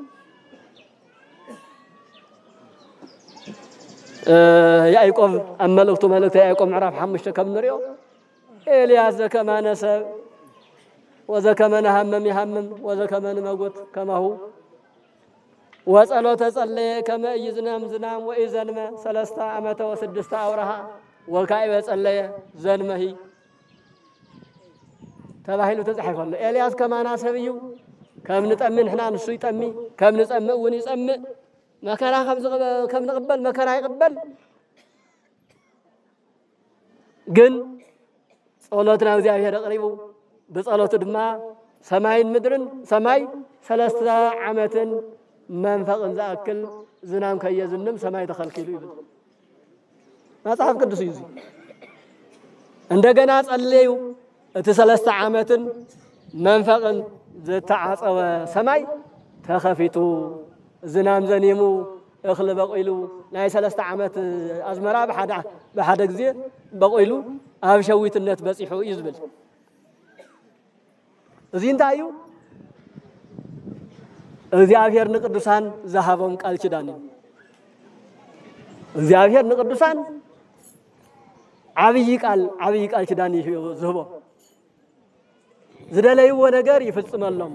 ያዕቆብ ኣመልእክቱ መልእክተ ያዕቆብ ምዕራፍ 5 ከም ንሪኦ ኤልያስ ዘከማነ ሰብ ወዘከመነ ሃመም ይሃምም ወዘከመነ መጎት ከማሁ ወጸሎተ ጸለየ ከመ ይዝናም ዝናም ወኢዘንመ 3 ዓመተ ወ6 አውራሃ ወካዕበ ጸለየ ዘንመሂ ተባሂሉ ተጻሒፉ ኣሎ ኤልያስ ከማና ሰብ እዩ ከም ንጠምእ ንሕና ንሱ ይጠሚ ከም ንጸምእ እውን ይጸምእ መከራ ከም ንቕበል መከራ ይቕበል ግን ጸሎትና እግዚአብሔር ኣቕሪቡ ብጸሎቱ ድማ ሰማይን ምድርን ሰማይ 3 ዓመትን መንፈቕን ዝኣክል ዝናም ከየዝንም ሰማይ ተኸልኪሉ ይብል መጽሐፍ ቅዱስ እዩ እንደገና ጸለዩ እቲ 3 ዓመትን መንፈቅን ዝተዓጸወ ሰማይ ተኸፊቱ ዝናም ዘኒሙ እኽሊ በቂሉ ናይ 3 ዓመት ኣዝመራ በሓደ ግዜ በቂሉ ኣብ ሸዊትነት በፂሑ እዩ ዝብል እዚ እንታይ እዩ እግዚአብሔር ንቅዱሳን ዝሃቦም ቃል ኪዳን እዩ እግዚአብሔር ንቅዱሳን ዓብይ ቃል ኪዳን ዝህቦ ዝደለይዎ ነገር ይፍጽመሎም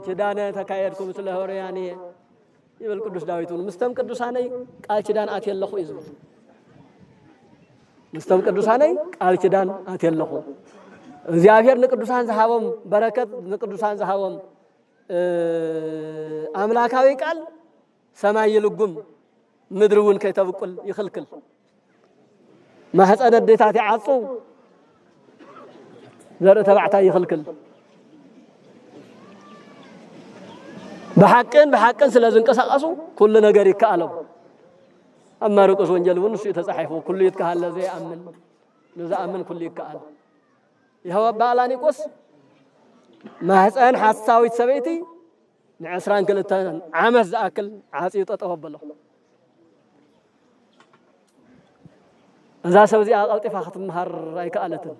ኪዳነ ተካየድኩም ስለ ሆርያኔ ይብል ቅዱስ ዳዊትን ምስተም ቅዱሳነይ ቃል ኪዳን ኣትየለኹ እዩ ዝብል ምስተም ቅዱሳነይ ቃል ኪዳን ኣትየለኹ እግዚአብሔር ንቅዱሳን ዝሃቦም በረከት ንቅዱሳን ዝሃቦም ኣምላካዊ ቃል ሰማይ ይልጉም ምድር እውን ከይተብቁል ይኽልክል ማህፀነ ዴታት ይዓጹ ዘርኢ ተባዕታይ ይኽልክል بحقن ስለ ዝንቀሳቀሱ ኩሉ ነገር ይከኣሎም ኣብ ማርቆስ ወንጌል እውን እሱ ተጻሒፉ ኩሉ ይትከሃል ለዘይኣምን ንዝኣምን ኩሉ ይከኣል ይኸው ኣባ ኣላኒቆስ ማህፀን ሓሳዊት ሰበይቲ ን22 ዓመት ዝኣክል ዓፂዩ ጠጠው ኣበሎ እዛ ሰብ እዚኣ ቀልጢፋ ክትመሃር ኣይከኣለትን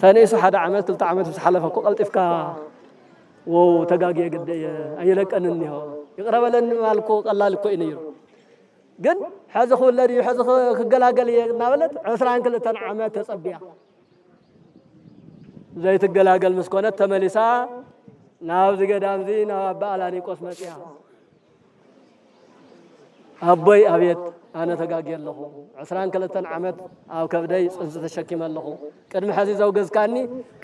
ተነሱ 1 ዓመት 2 ዓመት ዝሓለፈ እኮ ቀልጢፍካ ወው ተጋጊየ ግደየ ኣይለቀንን ይሆ ይቅረበለን ማልኮ ቀላል እኮ እዩ ግን ሕዚ ክውለድ ሕዚ ክገላገል እናበለት 22 ዓመት ተጸቢያ ዘይትገላገል ምስኮነት ተመሊሳ ናብ ዝገዳምዚ ናብ ኣባ ኣላኒቆስ መጽያ ኣቦይ ኣብየት ኣነ ተጋጊየ ኣለኹ 22 ዓመት ኣብ ከብደይ ጽንስ ተሸኪመ ኣለኹ ቅድሚ ሕዚ ዘውገዝካኒ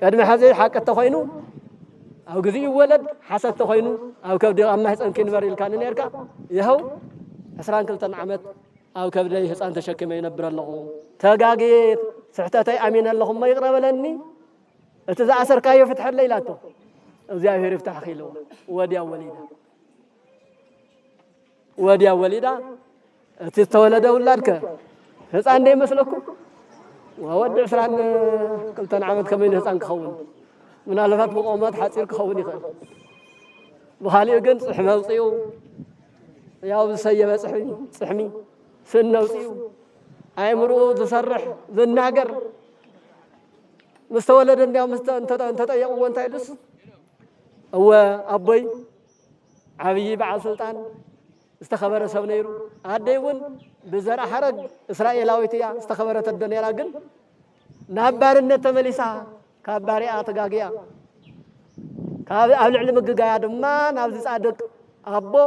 ቅድሚ ሕዚ ሓቂ ተኾይኑ أو جزء ولد حسد تخينو أو كبدي أما حسن كنبر الكان نيركا يهو حسران كل تنعمت أو كبدي حسن تشكي ينبر الله تجاجيت سحتتي أمين اللهم ما يقرب لني تزع أسر كايو فتح الليلاتو وزياهر يفتح خيلو وديا وليدا تتولد أولادك حسن دي مسلكو وود حسران كل تنعمت كمين حسن كخون من ألفات مقامات حاصل كخوني خير بخالي جن صحمة وصيو يا أبو السيبة صحمي سنة وصيو عمرو تصرح ذي الناقر مستولد اليوم أنت تيجي وأنت يدس هو أبوي عبي بعد سلطان استخبر سبنيرو أديون بزرع حرج إسرائيلاويتيا استخبرت الدنيا لكن نابارن تمليسا كاباري أتجاجيا كاب أهل العلم جايا دما نابز صادق أبو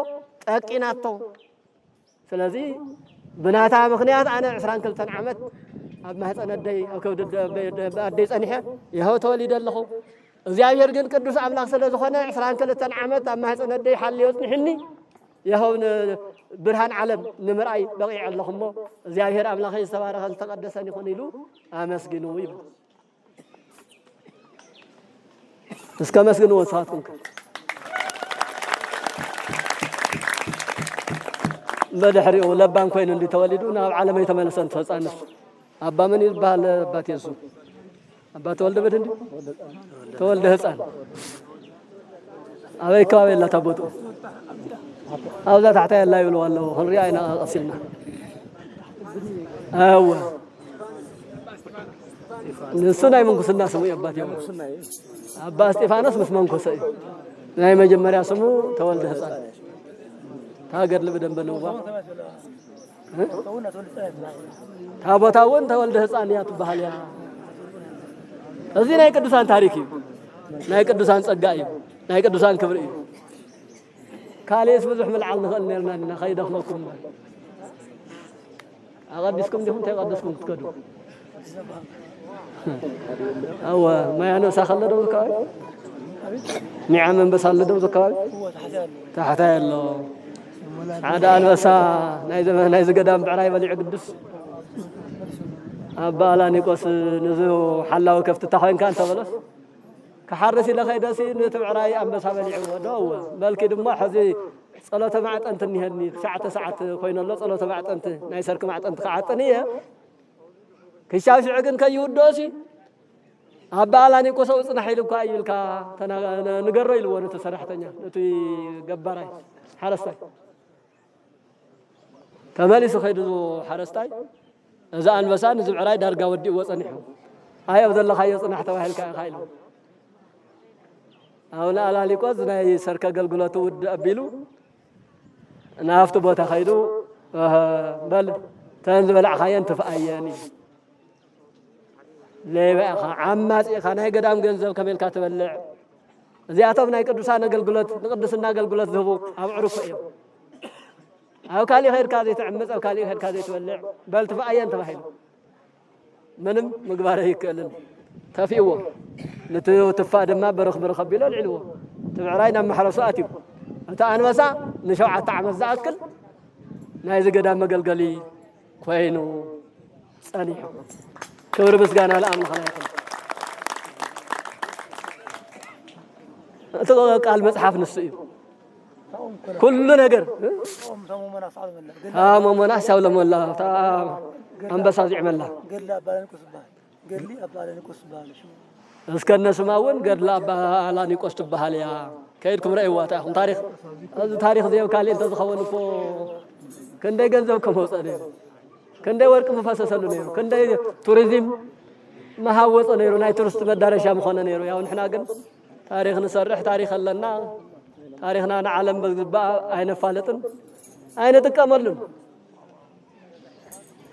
أكيناتو سلازي بناتها مخنيات أنا عسران كل تنعمت ما هتأنا الدي أو كود الدي صنيحة يهو توليد الله زياب يرجن كدوس أملاك سلازو خنا عسران كل تنعمت ما هتأنا الدي حل يوسنحني يهو برهان علم نمرأي بقي اللهم زياب ير أملاك يستبارك تقدسني خنيلو أمسجنوا يب تسكى مسجنوا وصاتكم بدحري ولا بان كوين اللي تولدونا عالم يتمنسن تصانس أبا من يبال بات يسوع أبا تولد بدندي تولد هسان أبي كاوي لا تبوتو أو ذا تحت الله يقول والله هنري أين أصلنا أول السنة من كسرنا سمو أبا تيوم أبا استيفانوس بس من كسر نايم جمرة سمو تولد هسان هاجر لبدن بنوبا تابوتاون تولد هصانيات بحاليا እዚህ ናይ ቅዱሳን ታሪክ እዩ ናይ ቅዱሳን ጸጋ እዩ ናይ ቅዱሳን ክብሪ እዩ ካሌስ ብዙሕ መልዓል ንኽእል ነርና ኸይደኽመኩም أقدسكم دهم تقدسكم تكدو أو ما يعني ساخلنا دو زكاي نعم بس هلا دو زكاي تحت الله عاد أنا بس نايز قدام بعراي بدي قدس أبالا نيكوس نزو حلا وكفت تحوين كان تبلس كحرس إلى خيدسي نتبعراي أم بس هبلي عودو بل كده ما حزي صلاة معت أنت نهني ساعة خوين الله صلاة معت أنت نايسرك معت أنت قعدتنيه كشاف عقن كيودوسي أبالا نيكوس وصنا حيلو كايل كا تنا نقرر يلون تسرحتني نتوي جبراي حرستاي كمالي سخيدو حرستاي إذا أن بسان زبعراي دارجا ودي وصنيحه هاي أفضل الله خير صنحته وهل كايلو أولا على ليكوز ناي سركا قلقلات ود أبيلو نافت بوتا خيدو بل تنزل بلع خيان تفأياني ليه بقى عمات خاناي قدام جنزل كمل كاتب اللع زي أتبنا يقدسنا قلقلات نقدسنا قلقلات ذهبوا أو عرف إيه أو كالي خير كذي تعمد أو كالي خير كذي تولع بل تفأيان تفحيل منم مقباره يكلن تفيوه لتو تفاد ما برخ بلا العلو تبعراينا محرساتي أنت أنا مسا نشوع تعمل زاكل نايز قدام مقلقلي كوينو صنيح كبر بس قانا الآن خلاص تقول قال مصحف نصيب كل نجر مو مناس ولا مولا أم بس أزعم الله قال لا بالك وسبال قال لي أبالك وسبال شو أذكر سماون قال لا بالاني قست بحاليا كيدكم رأي واتاهم تاريخ تاريخ ذي وكالي أنت تخونوا فو كندي جنزبكم وصلوا كندي ورك مفاسسلوا نيرو كندي توريزم ما هوص نيرو ناي تورست مدارشة مخنا نيرو يا ونحنا قن تاريخ نصرح تاريخ لنا تاريخنا نعلم بقى أين فالتن أين تكملون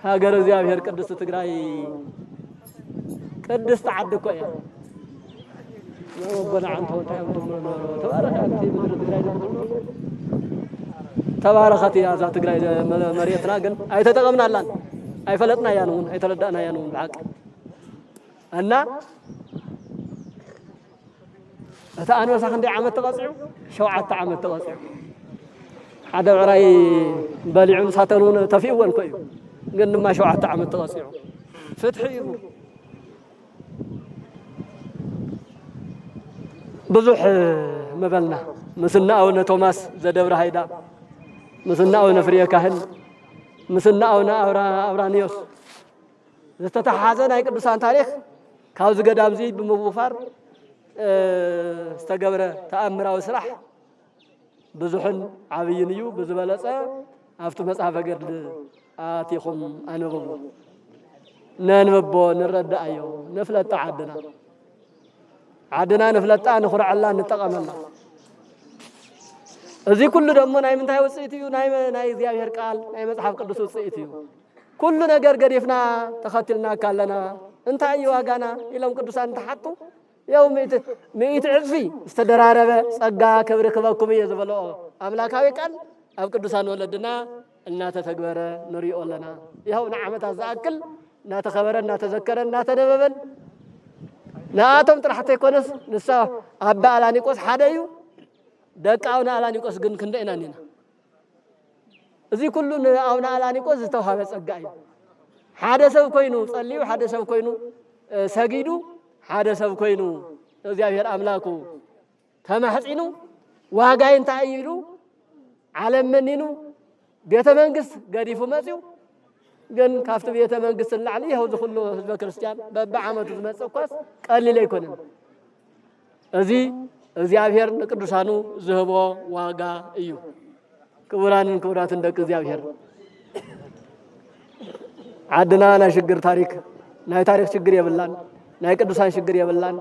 هاجر زياب هير قدس تقراي قدس تعدك يا ربنا عنده تبارك أنت مدر تقراي تباركت يا ذات تقراي مريتنا قن أي تتقمنا لان أي فلتنا يا نون أي تلدأنا يا نون بعك أنا أنا وسخن دي عمل تقصعو شو عت عمل تقصعو هذا عراي بلعون ساتنون تفيون كيو قلنا ما شو عت عمل تقصعو فتحي بزح مبلنا مثلنا أو توماس زدبر هيدا مثلنا أو نفريا كهل مثلنا أو أورانيوس زتتحازن هيك بسان تاريخ كاوز قدام زيد بمبوفار استقبر تأمر وسرح بزحن عبينيو بزبلسة أفتو مسعف قد آتيكم أنبو ننبو نرد أيو نفلت عدنا نفلت نخرع الله نتقم الله እዚህ ኩሉ ደግሞ ናይ ምንታይ ውጽኢት እዩ ናይ እግዚአብሔር ቃል ናይ መጽሐፍ ቅዱስ ውጽኢት እዩ ኩሉ ነገር ገዲፍና ተኸትልና ካለና እንታይ እዩ ዋጋና ኢሎም ቅዱሳን ተሓጡ ያው ምእት ዕጽፊ ዝተደራረበ ጸጋ ክብሪ ክበኩም እዩ ዝበሎ አምላካዊ ቃል ኣብ ቅዱሳን ወለድና እናተተግበረ ንሪኦ ኣለና ይኸው ንዓመታት ዝኣክል እናተኸበረ እናተዘከረ እናተደበበን ንኣቶም ጥራሕቲ ኣይኮነስ ንሳ ኣባ አላኒቆስ ሓደ እዩ ደቃውና አላኒቆስ ግን ክንደይና ኒና እዚ ኩሉ ንኣውና አላኒቆስ ዝተውሃበ ጸጋ እዩ ሓደ ሰብ ኮይኑ ጸልዩ ሓደ ሰብ ኮይኑ ሰጊዱ ሓደ ሰብ ኮይኑ እግዚአብሔር አምላኩ ተማሕጺኑ ዋጋይ እንታይ እዩ ኢሉ ዓለም መኒኑ ቤተ መንግስት ገዲፉ መጽዩ ግን ካፍቲ ቤተ መንግስት ላዕሊ ይኸው ዝኹሉ ህዝበ ክርስቲያን በብዓመቱ ዝመጽእ እኳስ ቀሊል ኣይኮነን እዚ እግዚአብሔር ንቅዱሳኑ ዝህቦ ዋጋ እዩ ክቡራንን ክቡራትን ደቂ እግዚአብሔር ዓድና ናይ ሽግር ታሪክ ናይ ታሪክ ሽግር የብላን ናይ ቅዱሳን ሽግር የብላን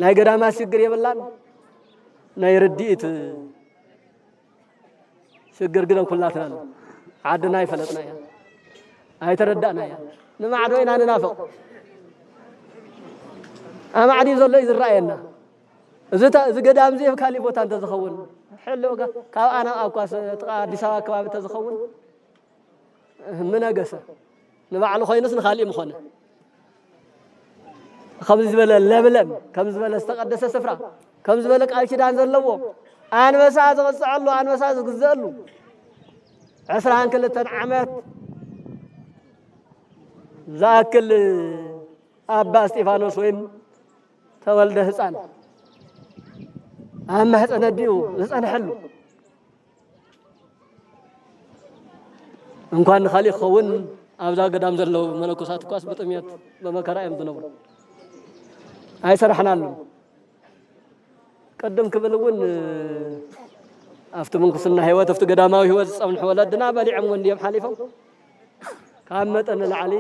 ናይ ገዳማት ሽግር የብላን ናይ ርድኢት ሽግር ግን ኩላትና ዓድና ይፈለጥና እያ ኣይተረዳእና እያ ንማዕዶ ኢና ንናፍቕ ኣማዕዲ ዘሎ እዩ ዝረአየና እዚ ገዳም እዚ ካሊእ ቦታ እንተዝኸውን ሕሎ ካብ ኣና ኣብኳስ ጥቃ ኣዲስ ኣበባ ከባቢ እንተዝኸውን ምነገሰ ንባዕሉ ኮይኑስ ንኻሊእ ምኾነ ከምዚ ዝበለ ለምለም ከምዚ ዝበለ ዝተቀደሰ ስፍራ ከምዚ ዝበለ ቃል ኪዳን ዘለዎ አንበሳ ዝቕፅዐሉ አንበሳ ዝግዘአሉ 22 ዓመት ዝኣክል ኣባ እስጢፋኖስ ወይም ተወልደ ህፃን ኣብ ማሕፀነ ዲኡ ዝፀንሐሉ እንኳን ንኻሊእ ክኸውን ኣብዛ ገዳም ዘለው መነኮሳት እኳስ ብጥምየት በመከራ እዮም ዝነብሩ ኣይሰራሕናሉ ቅድም ክብል እውን ኣብቲ ምንኩስና ህይወት ኣብቲ ገዳማዊ ህይወት ዝፀንሑ ወለድና በሊዖም ወንድዮም ሓሊፎም ካብ መጠን ንላዕሊ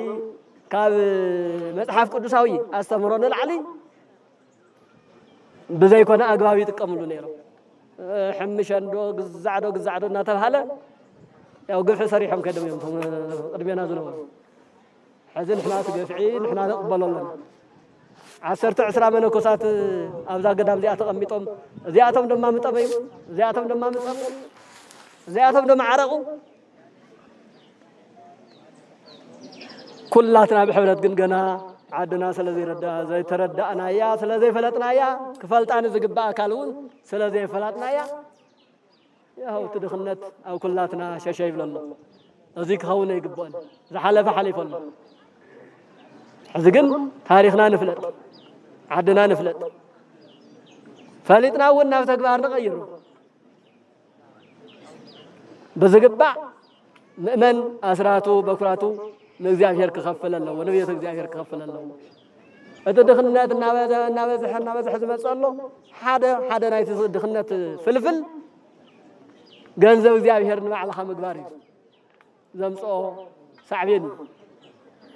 ካብ መጽሓፍ ቅዱሳዊ ኣስተምህሮ ንላዕሊ ብዘይኮነ ኣግባብ ይጥቀምሉ ነይሮም ሕምሸንዶ ግዛዕዶ እናተባሃለ ያው ግፍዒ ሰሪሖም ከደም እዮም ቅድሜና ዝነበሩ ሕዚ ንሕና ትገፍዒ ንሕና ነቕበሎ ኣለና 10 መነኮሳት ኣብዛ ገዳም እዚኣ ተቐሚጦም እዚኣቶም ድማ ምጠመዩ እዚኣቶም ድማ ምፀሙ እዚኣቶም ድማ ዓረቑ ኩላትና ብሕብረት ግን ገና ዓድና ስለዘይተረዳእናያ ስለዘይፈለጥናያ ክፈልጣን ዝግባእ ኣካል እውን ስለዘይፈለጥናያ ያው እቲ ድኽነት ኣብ ኩላትና ሸሸ ይብለሎ እዚ ክኸውን ኣይግባእን ዝሓለፈ ሓሊፈሎ ሕዚ ግን ታሪክና ንፍለጥ ዓድና ንፍለጥ ፈሊጥና እውን ናብ ተግባር ንቐይሩ ብዝግባእ ምእመን ኣስራቱ በኩራቱ ንእግዚአብሔር ክኸፍል ኣለዎ ንቤተ እግዚአብሔር ክኸፍል ኣለዎ እቲ ድኽነት እናበዝሐ ዝመፅእ ኣሎ ሓደ ናይቲ ድኽነት ፍልፍል ገንዘብ እግዚአብሔር ንባዕልኻ ምግባር እዩ ዘምፅኦ ሳዕቤን እዩ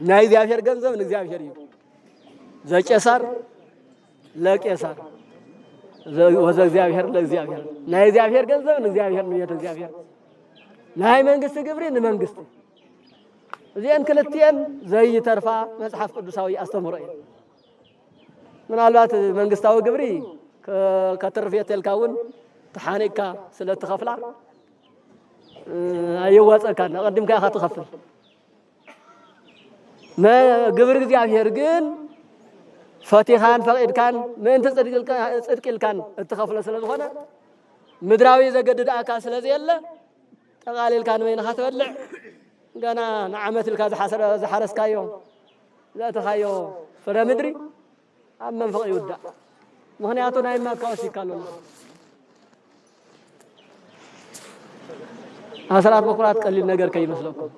ናይ እግዚአብሔር ገንዘብ ንእግዚአብሔር እዩ ዘቄሳር ለቄሳር ወዘ እግዚአብሔር ለእግዚአብሔር ናይ እግዚአብሔር ገንዘብ ንእግዚአብሔር ንቤተ እግዚአብሔር ናይ መንግስቲ ግብሪ ንመንግስቲ እዚአን ክልቲአን ዘይተርፋ መጽሐፍ ቅዱሳዊ ኣስተምህሮ እዩ ምናልባት መንግስታዊ ግብሪ ከትርፍ የትልካ እውን ተሓኒቅካ ስለትኸፍላ ኣይዋፀካን ቀዲምካ ኢኻ ትኸፍል ግብሪ እግዚአብሔር ግን ፈቲኻን ፈቂድካን ምእንቲ ጽድቅ ኢልካን እትኸፍሎ ስለዝኾነ ምድራዊ ዘገድድኣካ ስለዘየለ ጠቃሊልካ ንበይንኻ ትበልዕ ገና ንዓመት ኢልካ ዝሓረስካዮ ዘእትኻዮ ፍረ ምድሪ ኣብ መንፈቕ ይውዳእ ምክንያቱ ናይ ማካወስ ይካለሉ ኣስራት በኩራት ቀሊል ነገር ከይመስለኩም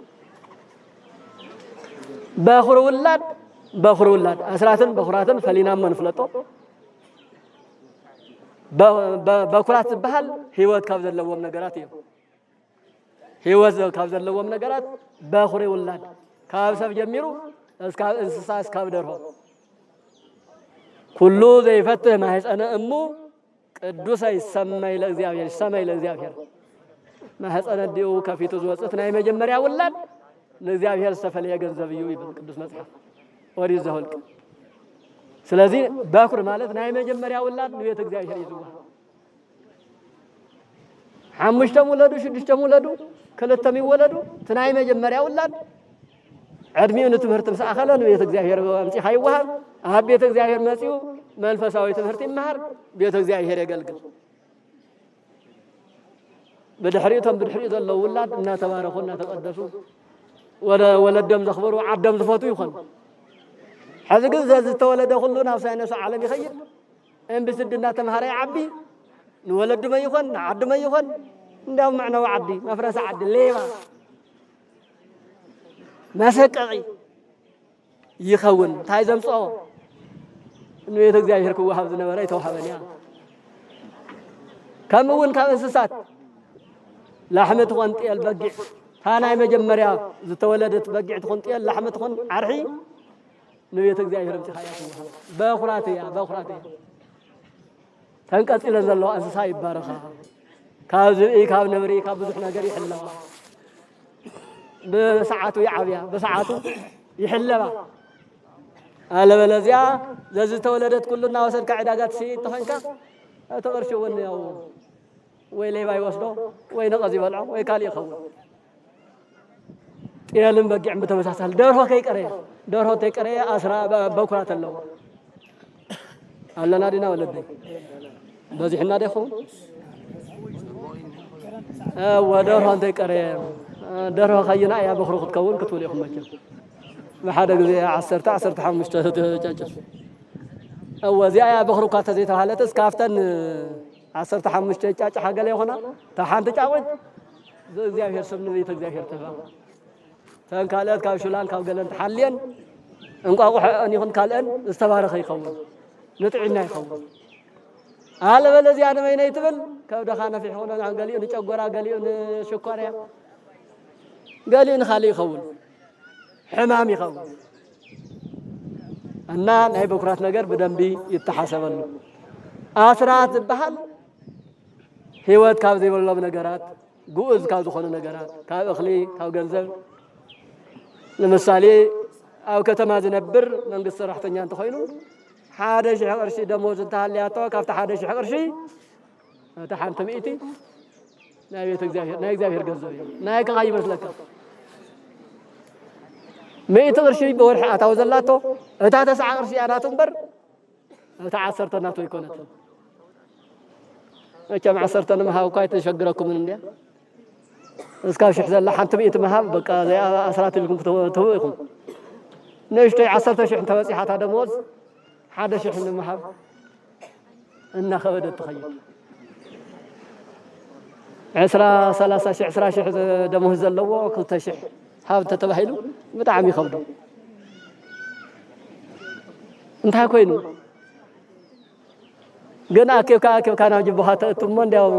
በኹር ውላድ ኣስራትን በኩራትን ፈሊና መንፍለጦ በኩራት ዝበሃል ህይወት ካብ ዘለዎም ነገራት እዮም ህይወት ካብ ዘለዎም ነገራት በኹሪ ውላድ ካብ ሰብ ጀሚሩ እስካብ እንስሳ እስካብ ደርሆ ኩሉ ዘይፈትህ ማህፀነ እሙ ቅዱስ ይሰመይ ለእግዚአብሔር ማህፀነ ዲኡ ከፊቱ ዝወፅት ናይ መጀመርያ ውላድ ንእግዚአብሔር ዝተፈለየ ገንዘብ እዩ ይብል ቅዱስ መጽሐፍ ኦሪት ዘኍልቍ። ስለዚህ በኩር ማለት ናይ መጀመርያ ውላድ ንቤተ እግዚአብሔር ይዝዋ ሓሙሽተ ውለዱ ሽዱሽተ ውለዱ ክልተም ይወለዱ ትናይ መጀመርያ ውላድ ዕድሜኡ ንትምህርት ምስ ኣኸለ ንቤተ እግዚአብሔር ኣምፂኻ ይወሃብ ኣብ ቤተ እግዚአብሔር መፂኡ መንፈሳዊ ትምህርቲ ይመሃር ቤተ እግዚአብሔር የገልግል። بدحريتهم بدحريت الله ولاد إن تباركوا إن تقدسوا ولا ولدهم زخبروا عدهم زفاتوا يخون هذا قصة تولد كلنا وسائنا عالم يخير إن بسدنا تمهري عبي نولد ما يخون عد ما يخون نداوم معنا وعدي ما فرس عد ليه ما سكعي يخون تايزم صو إنه يتجزاه يركوا حافظنا ولا يتوحبني كم وين كم سسات لحمة خنتي البقع هانا مجمريا زتولدت بقع خنتي لحمة خن عرحي نوية تجزاه يرمت حياته بأخراتي تنقص إلى الله أنسى يبارخها كازئي كاب نبري كاب زحنا جري حلوا بساعته يعبيا بساعته يحلوا على بلزيا زتولدت كلنا وصل كعداقات سي تخنك تغرشون يا ويلي باي وصدو وين غزي بلعو وي كالي يخون يالم بقع متمساسل دورو كيقري دورو تيقري اسرا بكرات الله الله نادينا ولدي بزحنا ديخو ودورو تيقري دورو خينا يا بخرو تكون كتول يخم مكن بحدا غزي 10 15 تجاجس او زي يا بخرو كات زي تهالتس كافتن 15 ጫጭ ሀገለ ይሆና ተሓንተ ጫወት እግዚአብሔር ስም ነው እግዚአብሔር ተባ ተንካለት ካብ ሹላን ካብ ገለን ተሐልየን እንቋቁሕ አን ይኹን ካልአን ዝተባረኸ ይኸውን ንጥዕና ይኸውን አለ በለዚ አነ መይነ ይትብል ካብ ደኻና ፊሕ ሆነ አንገሊ ንጨጎራ ገሊ ንሽኳርያ ገሊ ንኻሊ ይኸውን ሕማም ይኸውን እና ናይ በኩራት ነገር በደንብ ይተሐሰበሉ አስራት ዝበሃል ህይወት ካብ ዘይብሎም ነገራት ጉዑዝ ካብ ዝኾኑ ነገራት ካብ እኽሊ ካብ ገንዘብ ለምሳሌ ኣብ ከተማ ዝነብር መንግስት ሰራሕተኛ እንተኾይኑ 1000 ቅርሺ ደሞዝ እንተሃልያቶ ካብቲ 1000 ቅርሺ እቲ ሓንቲ ሚእቲ ናይ ቤተ እግዚአብሔር ናይ እግዚአብሔር ገንዘብ እዩ ናይ ከኻ ይመስለካ ሚእቲ ቅርሺ በወርሒ ኣታው ዘላቶ እታ 9 ቅርሺ ኣናቱ እምበር እታ 10 ናቶ ይኮነት كم 10 مهاب كاي تشغركم من انديا اسكاو شح زلا حنت بيت مهاب بقى زي 10 لكم تويكم نشتي 10 شح توصيحات دموز حدا شح من مهاب ان خبدت تخيل 10 30 شح 10 شح دموز زلوا كلتا شح هاب تتبهيلو بطعم يخبدوا انت كوينو ገና አከብካ ነው ጅቦሃተ እቱሞ እንዲያው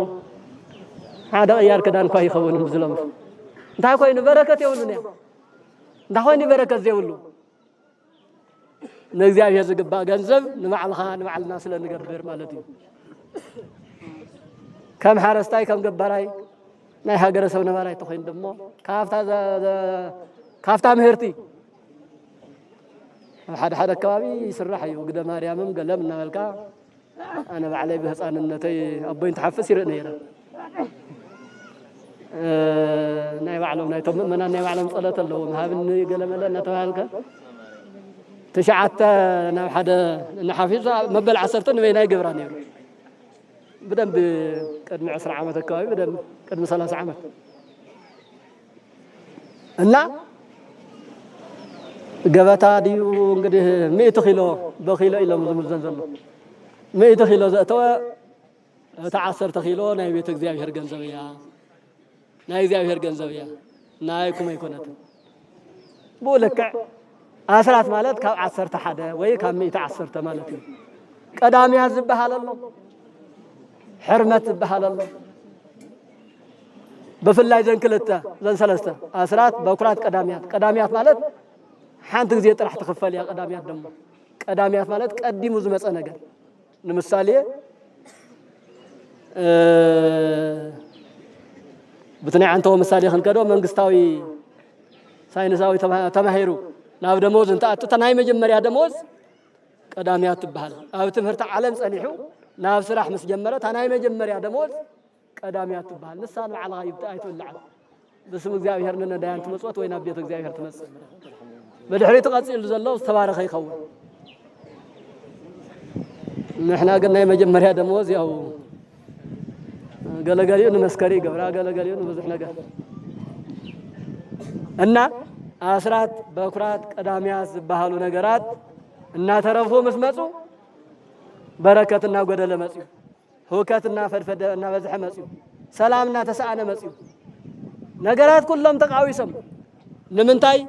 ሓደ ያር ከዳን ኳ ይኸውን ዝሎም እንታይ ኮይኑ በረከት ይውሉን ያ እንታይ ኮይኑ በረከት ዘይውሉ ለእግዚአብሔር ዝግባ ገንዘብ ንማዕልና ስለንገብር ማለት እዩ ከም ሓረስታይ ከም ገባራይ ናይ ሃገረ ሰብ ነባራይ ተኮይን ደሞ ካፍታ ምህርቲ ሓደ ከባቢ ይስራሕ እዩ ግደ ማርያምም ገለም እናበልካ أنا بعلي بهصان النتي أبوين تحفز يرق نيرة ناي بعلم ناي طب من ناي بعلم صلاة الله مهاب إنه قال ملا نتوهالك تشعت أنا حدا نحافظ مبل 10 وين ناي جبراني بدم بقدم 10 عامات الكواي بدم قدم 3 عامات لا جبتا ديو እንግዲህ 100 ኪሎ በኪሎ ኢሎም ዝምዘንዘሉ 100 ኪሎ ዘእተወ ተዓሰርተ ኪሎ ናይ ቤተ እግዚአብሔር ገንዘብ እያ ናይ እግዚአብሔር ገንዘብ እያ ናይ ኩመ ይኮነት ቦለከ አስራት ማለት ካብ 11 ወይ ካብ 110 ማለት እዩ ቀዳሚያ ዝበሃል ኣሎ ሕርመት ዝበሃል ኣሎ በፍላይ ዘን ክልተ ዘን ሰለስተ አስራት በኩራት ቀዳሚያት ማለት ሓንቲ ጊዜ ጥራሕ ተከፈል ያ ቀዳሚያት ደሞ ቀዳሚያት ማለት ቀዲሙ ዝመፀ ነገር ንምሳሌ بتني عنته مثالي خنكدو منغستاوي ساينساوي تماهيرو ناب دموز انت اتتناي مجمريا دموز قداميات تبحال اب تمرت عالم صنيحو ناب سراح مسجمره تناي مجمريا دموز قداميات تبحال نسال على غيب تايتو اللعب بسم እግዚአብሔር ነዳያን ተመጽወት ወይና ቤተ እግዚአብሔር ተመጽ በድህሪ ተቀጽል ዘለው ተባረከ ይخው نحنا قلنا مجمريا دموز ያው ገለገሌን መስከሪ ገብራ ገለገሌን ብዙ ነገር እና አስራት በኩራት ቀዳሚያት ዝባሃሉ ነገራት እና ተረፎ መስመጹ በረከትና ጎደለ መጽዩ ሁከትና ፈድፈደ እና በዝሕ መጽዩ ሰላምና ተሳአነ መጽዩ ነገራት ሁሉም ተቃዊሰም ለምንታይ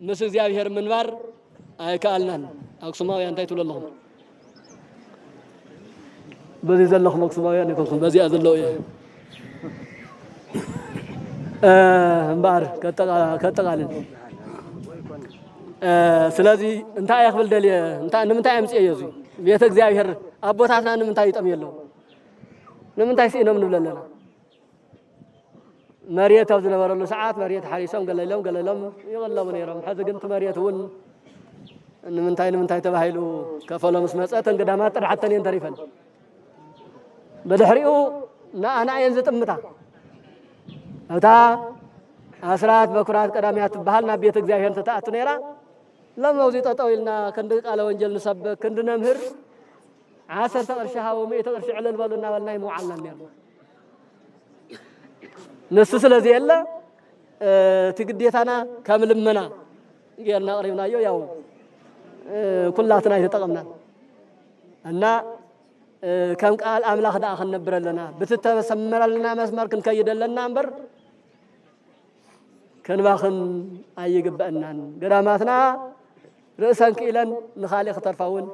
ምስ እግዚአብሔር ምንባር አይካልናን አክሱማውያን ታይቱለላሁ በዚህ ዘለኹም አክሱማውያን ይኮንኩም በዚህ አዘለው እምባር ከተቃልን ስለዚህ እንታይ ያክብል ደል እንታይ ንምንታይ አምጽ የዙ ቤተ እግዚአብሔር አቦታትና ንምንታይ ይጠም የለው ንምንታይ ሲነም ንብለለና መሪየት አብዝ ነበረሉ ሰዓት መሪየት ሐሪሶም ገለለም ይገለሙ ነይሮም ሐዚ ግን መሪየቱን ንምንታይ ተባሂሉ ከፈሎ መስመጸት እንግዳማ ጥራሐተን እንተሪፈን በድሕሪኡ ናአና የንዝጥምታ እታ አስራት በኩራት ቀዳሚያት ባህልና ቤተ እግዚአብሔር ተጣጣ ነራ ለማውዚ ተጣውልና ከንድ ቃለ ወንጀል ንሰበክ ክንድ ነምህር 10 ቅርሻው 100 ቅርሽ ዕለል በሉና በልናይ ሙዓላን ነራ ነሱ ስለዚህ ያለ ትግዴታና ከምልመና ይልና ቀሪብናዮ ያው ኩላትና ይተጠቀምና እና ከም ቃል አምላኽ ዳ ከነበረለና ብትተሰመረልና መስመር ክንከይደለና እንበር ከንባኽን አይግበእናን ገዳማትና ርእሰን ክኢለን ንኻሊእ ከተርፋውን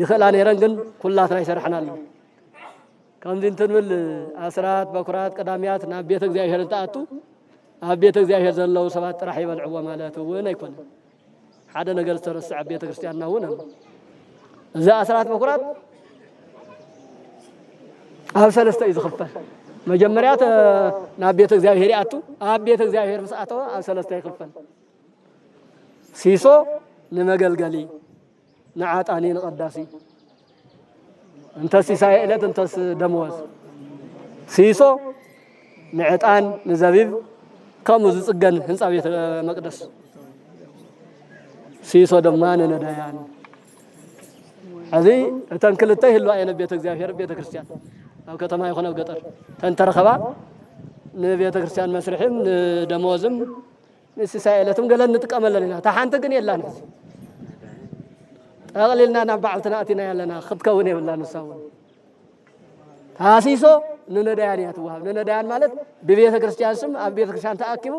ይኽእላ ነይረን ግን ኩላትና ይሰርሐናሉ ከምዚ እንትንብል አስራት በኩራት ቀዳሚያት ናብ ቤተ እግዚአብሔር ተአቱ ኣብ ቤተ እግዚአብሔር ዘለው ሰባት ጥራሕ ይበልዕዎ ማለት እውን አይኮን ሓደ ነገር ዝተረስዕ ቤተ ክርስቲያንና እውን እዛ አስራት በኩራት ኣብ ሰለስተ ይዝኽፈል መጀመሪያ ናብ ቤተ እግዚአብሔር ያቱ ኣብ ቤተ እግዚአብሔር መስአተው ኣብ ሰለስተ ይኽፈል ሲሶ ንመገልገሊ ንዓጣኒ ንቀዳሲ እንተስ ሲሳይለት እንተስ ደሞዝ ሲሶ ንዕጣን ንዘቢብ ከምኡ ዝጽገን ህንጻ ቤተ መቅደስ ሲሶ ድማ ንነዳያን እዚ እተን ክልተ ይህሉ አይነት ቤተ እግዚአብሔር ቤተ ክርስቲያን ኣብ ከተማ ይኾነ ኣብ ገጠር ተንተረኸባ ንቤተ ክርስቲያን መስርሕም ንደሞዝም ንሲሳይለትም ገለን ንጥቀመለና ታሓንቲ ግን የላን ጠቕሊልና ናብ በዓልትና ኣቲና ያለና ክትከውን የብላን ንሳው ታሲሶ ንነዳያን ያትዋሃብ ንነዳያን ማለት ብቤተ ክርስቲያን ስም ኣብ ቤተ ክርስቲያን ተኣኪቡ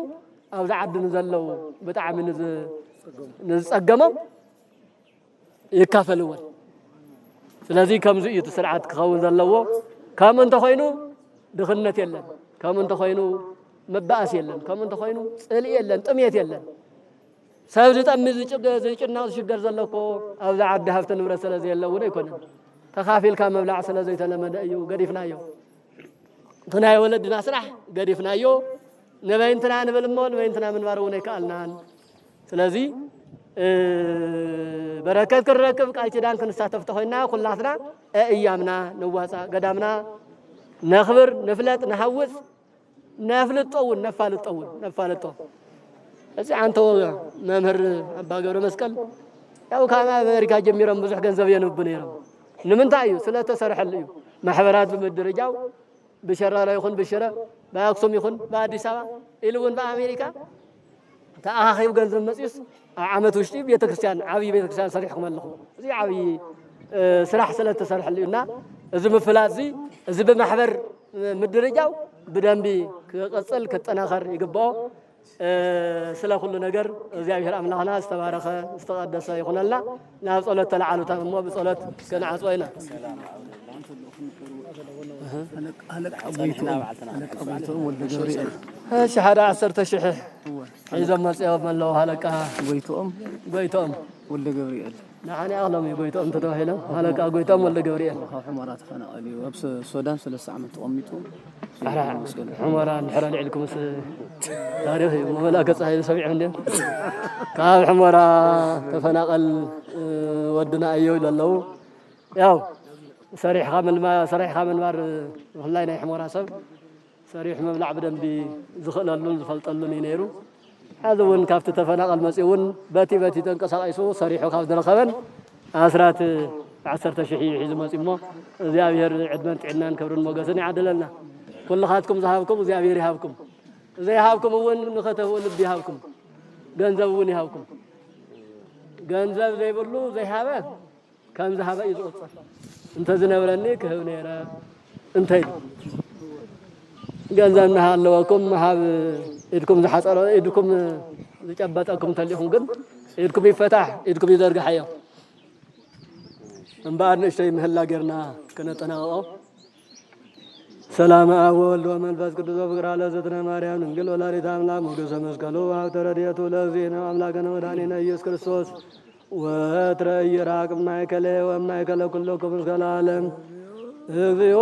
ኣብ ዝዓድን ዘለው ብጣዕሚ ንዝጸገሞም ይካፈልዎን ስለዚህ ከምዚ እዩ ስርዓት ክኸውን ዘለዎ ከም እንተ ኮይኑ ድኽነት የለን ከም እንተ ኮይኑ መባእስ የለን ከም እንተ ኮይኑ ጽልኢ የለን ጥሜት የለን ሰብ ዝጠሚ ዝጭና ዝሽገር ዘለኮ ኣብ ዝዓዲ ሃብቲ ንብረት ስለዚ የለውን ኣይኮነን ተኻፊልካ መብላዕ ስለዘይተለመደ እዩ ገዲፍናዮ ትናይ ወለድና ስራሕ ገዲፍናዮ ንበይንትና ንብል እሞ ንበይንትና ምንባር እውን ኣይከኣልናን ስለዚ በረከት ክረክብ ቃል ኪዳን ክንሳተፍ ተኾይና ኩላትና እያምና ንዋፃ ገዳምና ነኽብር ንፍለጥ ንሐውፅ ነፍልጦውን ነፋልጦ እዚ አንተ መምህር አባ ገብረ መስቀል ያው ካማ አሜሪካ ጀሚሮም ብዙሕ ገንዘብ የንብ ነይሮም ንምንታይ እዩ ስለተሰርሐል እዩ ማሕበራት በመደረጃው በሸራራ ይኹን በሽረ በአክሱም ይኹን በአዲስ አበባ ኢሉውን በአሜሪካ ተአኻኺብ ገንዘብ መጽዩስ ዓመት ውሽጢ ቤተክርስቲያን ዓብይ ቤተክርስቲያን ሰሪሕኩም ኣለኹ እዚ ዓብይ ስራሕ ስለተሰርሐል እዩና እዚ ምፍላጥ እዚ በማሕበር ምድረጃው በደንብ ከቀጽል ከጠናኸር ይግባው ስለ ሁሉ ነገር እግዚአብሔር አምላክና ዝተባረከ ዝተቀደሰ ይኹነልና ናብ ጸሎት ተለዓሉታ እሞ በጸሎት ከነዓጽወይና አለቃ ወልደ ገብርኤል شهادة 10,000 إذا ما صيام الله هلكها ጎይቶም قويتهم ወልደ ገብርኤል نحن أغلم يقولون أنت تواهلا هلا كأقولون ولا جوريان حمارات فانا قالي وبس السودان 3 عام تقميتو حماران حران عليكم تعرف ولا كصحيح سمع عندهم كاب حمارا تفناقل ودنا أيو للو ياو صريح خامل مار والله ناي حمارا سب صريح مبلع بدن بزخللون زفلطلون ينيرو هذا وين كافت تفناقل مسيون باتي تنقسايسو صريحو كاف درخبن أسرات 10,000 حزب مسيمو زيابير عدمن عندنا كبرن موجسني عدلنا كل خاتكم ذهبكم زيابير يهابكم زي هابكم وين نخته لب يهابكم ገንዘብ ውን ይሃውኩም ገንዘብ ዘይብሉ ዘይሃበ ከም ዝሃበ ይጾጽር እንተ ዝነበረኒ ክህብ ነይረ እንታይ ገንዘብ ናሃለወኩም ሃብ ኢድኩም ዝሓፀረ ኢድኩም ዝጨበጠኩም ተሊኹም ግን ኢድኩም ይፈታሕ ኢድኩም ይዘርግሐዮ እምበኣር ንእሽተይ ምህላ ጌርና ከነጠናቀቆ ሰላም አብ ወወልድ ወመንፈስ ቅዱስ ወፍቅር አለ ዘትነ ማርያም ድንግል ወላዲተ አምላክ ሞገሰ መስቀሉ ሀብተ ረድኤቱ ለእግዚእነ አምላክነ መድኃኒነ ኢየሱስ ክርስቶስ ወትረ ይራቅ ማእከለ ወማእከለ ኩሎኩም እስከ ለዓለም እግዚኦ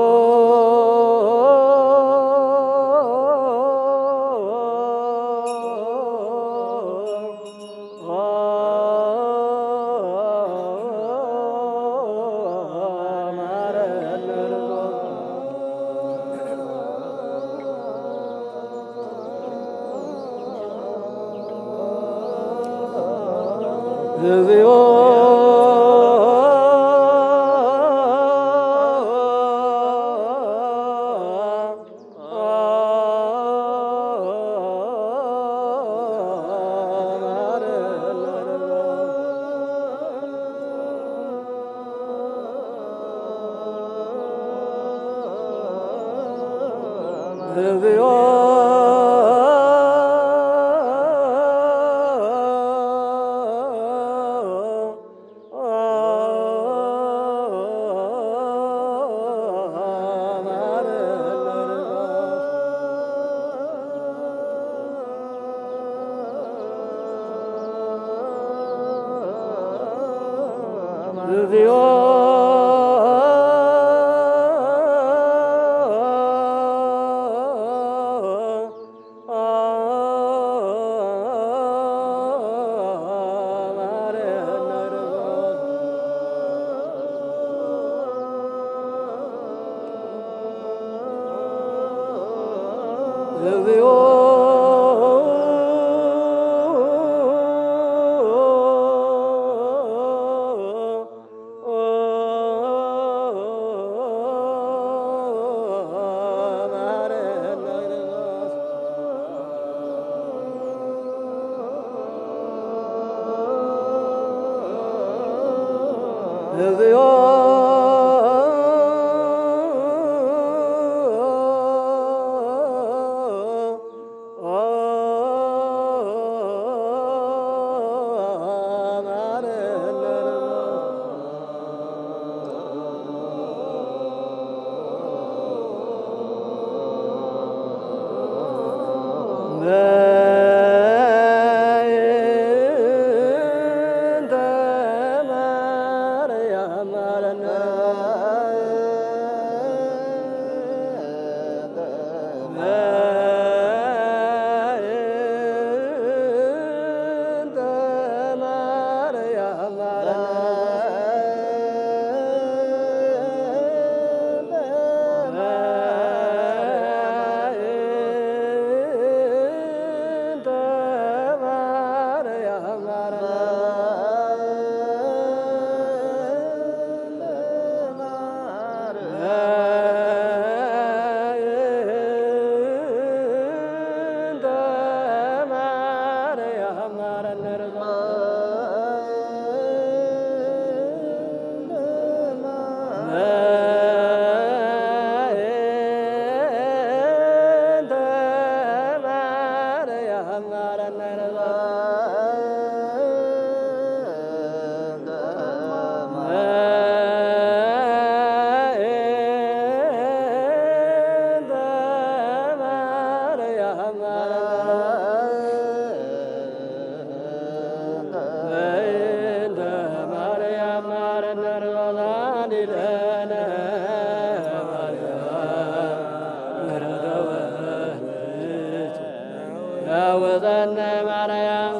ያወፀነ ማርያም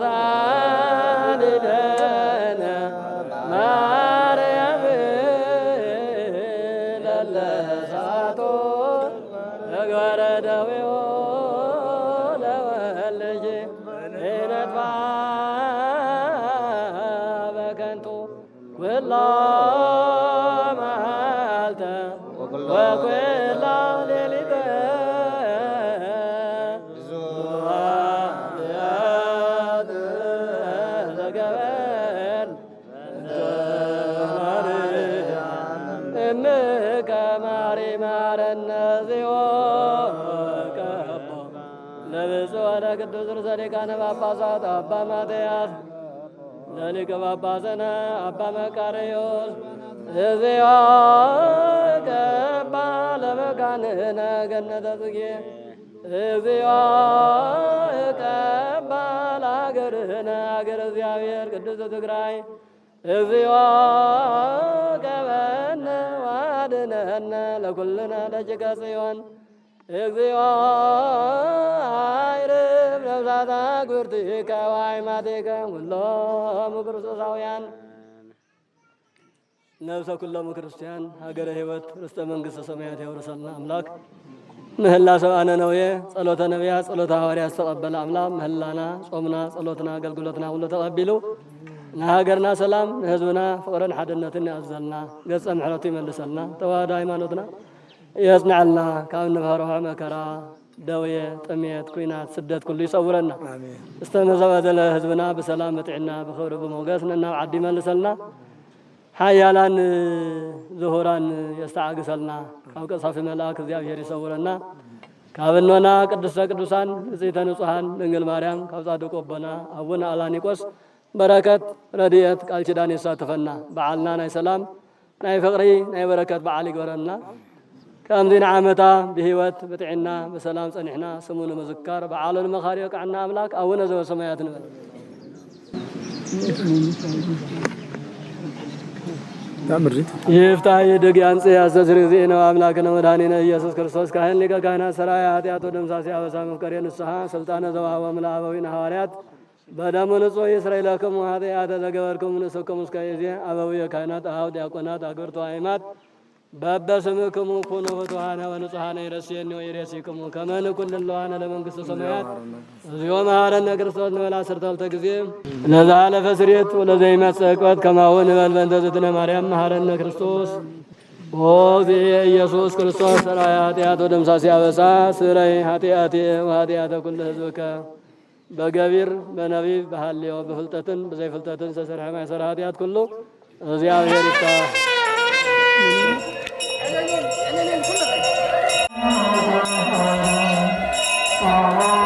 ሳሊደነ ማርያም ለለሳቶ ተግባረ ደዌዎ ለወልጅ ይነጥፋ በከንቱ ኩሎ መዓልተ ወኩሎ ሌሊተ ቅዱስ ርዕሰ ሊቃነ ጳጳሳት አባ ማትያስ ለሊቀ ጳጳስነ አባ መቃርዮስ እግዚኦ ቀባ ለመካንህነ ገነተ ጽጌ እግዚኦ ቀባ ለአገርህነ አገረ እግዚአብሔር ቅድስት ትግራይ እግዚኦ ቀበነ ዋድነነ ለኩልነ ደጅቀ ጽዮን እግዚኦ አይርብ ነፍሳተ ጉርትከ ወአዕማዲከ ኩሎሙ ክርስቶሳውያን ነፍሰ ኩሎሙ ክርስቲያን ሀገረ ሕይወት ርስተ መንግሥተ ሰማያት ያውርሰልና አምላክ ምህላ ሰብአነ ነውየ ጸሎተ ነቢያት ጸሎተ ሐዋርያት ተቀበለ አምላክ ምህላና ጾምና ጸሎትና አገልግሎትና ሁሉ ተቀቢሉ ንሃገርና ሰላም ንህዝብና ፍቅርን ሓድነትን ያዘልና ገጸ ምሕረቱ ይመልሰልና ተዋህዶ ሃይማኖትና የጽናዕልና ካብ እንባህሮ መከራ ደውየ ጥሜት ኩናት ስደት ኩሉ ይሰውረና እስተመዘበዘለ ህዝብና ብሰላም በጥዕና ብክብሪ ብሞገስ ንናብ ዓዲ ይመልሰልና ሓያላን ዝሁራን የስተዓግሰልና ካብ ቀሳፊ መልአክ እግዚአብሔር ይሰውረና ካብ እኖና ቅድስተ ቅዱሳን ንጽሕተ ንጹሓን ድንግል ማርያም ካብ ጻድቁ አቦና አቡነ አላኒቆስ በረከት ረድኤት ቃል ኪዳን ይሳተፈና በዓልና ናይ ሰላም ናይ ፍቅሪ ናይ በረከት በዓል ይግበረና ከምዚና ዓመታ ብህይወት በጥዕና በሰላም ጸኒሕና ስሙ ንምዝካር በዓሉ ንምኻር ይበቃዕና አምላክ አቡነ ዘበሰማያት ንበል ይፍታሕ ይድግ ያንጽሕ ያስተስርይ እግዚእነ ወአምላክነ መድኃኒነ ኢየሱስ ክርስቶስ ካህን ሊቀ ካህናት ሠራየ ኃጢአት ወደምሳሴ አበሳ መፍቀሬ ንስሐ ስልጣነ ዘወሃቦ እምለአበዊነ ሐዋርያት በደሙ ንጹሕ ይስረይ ለክሙ ኃጢአተ ዘገበርክሙ ንስክሙ እስከ ይእዜ አበዊየ ካህናት አኀው ዲያቆናት አግብርቱ አእማት በበስምክሙ ኩኑ ፍቱሐነ ወንጹሐነ ይረሴኒ ወይሬሲክሙ ከመ ንኩን እለዋነ ለመንግሥተ ሰማያት እግዚኦ መሐረነ ክርስቶስ ንበል 12 ጊዜ ለዘአለፈ ስርየት ወለዘይመጽእ ዕቅበት ከማሁ ንበል በእንተ እግዝእትነ ማርያም መሐረነ ክርስቶስ ኦ እግዚእ ኢየሱስ ክርስቶስ ሠራየ ኃጢአት ወደምሳሴ አበሳ ስረይ ኃጢአቴ ወኃጢአተ ኩሉ ሕዝብከ በገቢር በነቢብ በሐልዮ በፍልጠትን በዘይፍልጠትን ዘሰርሐ ማይሠራ ኃጢአት ኩሉ እግዚአብሔር ይፍታ። Oh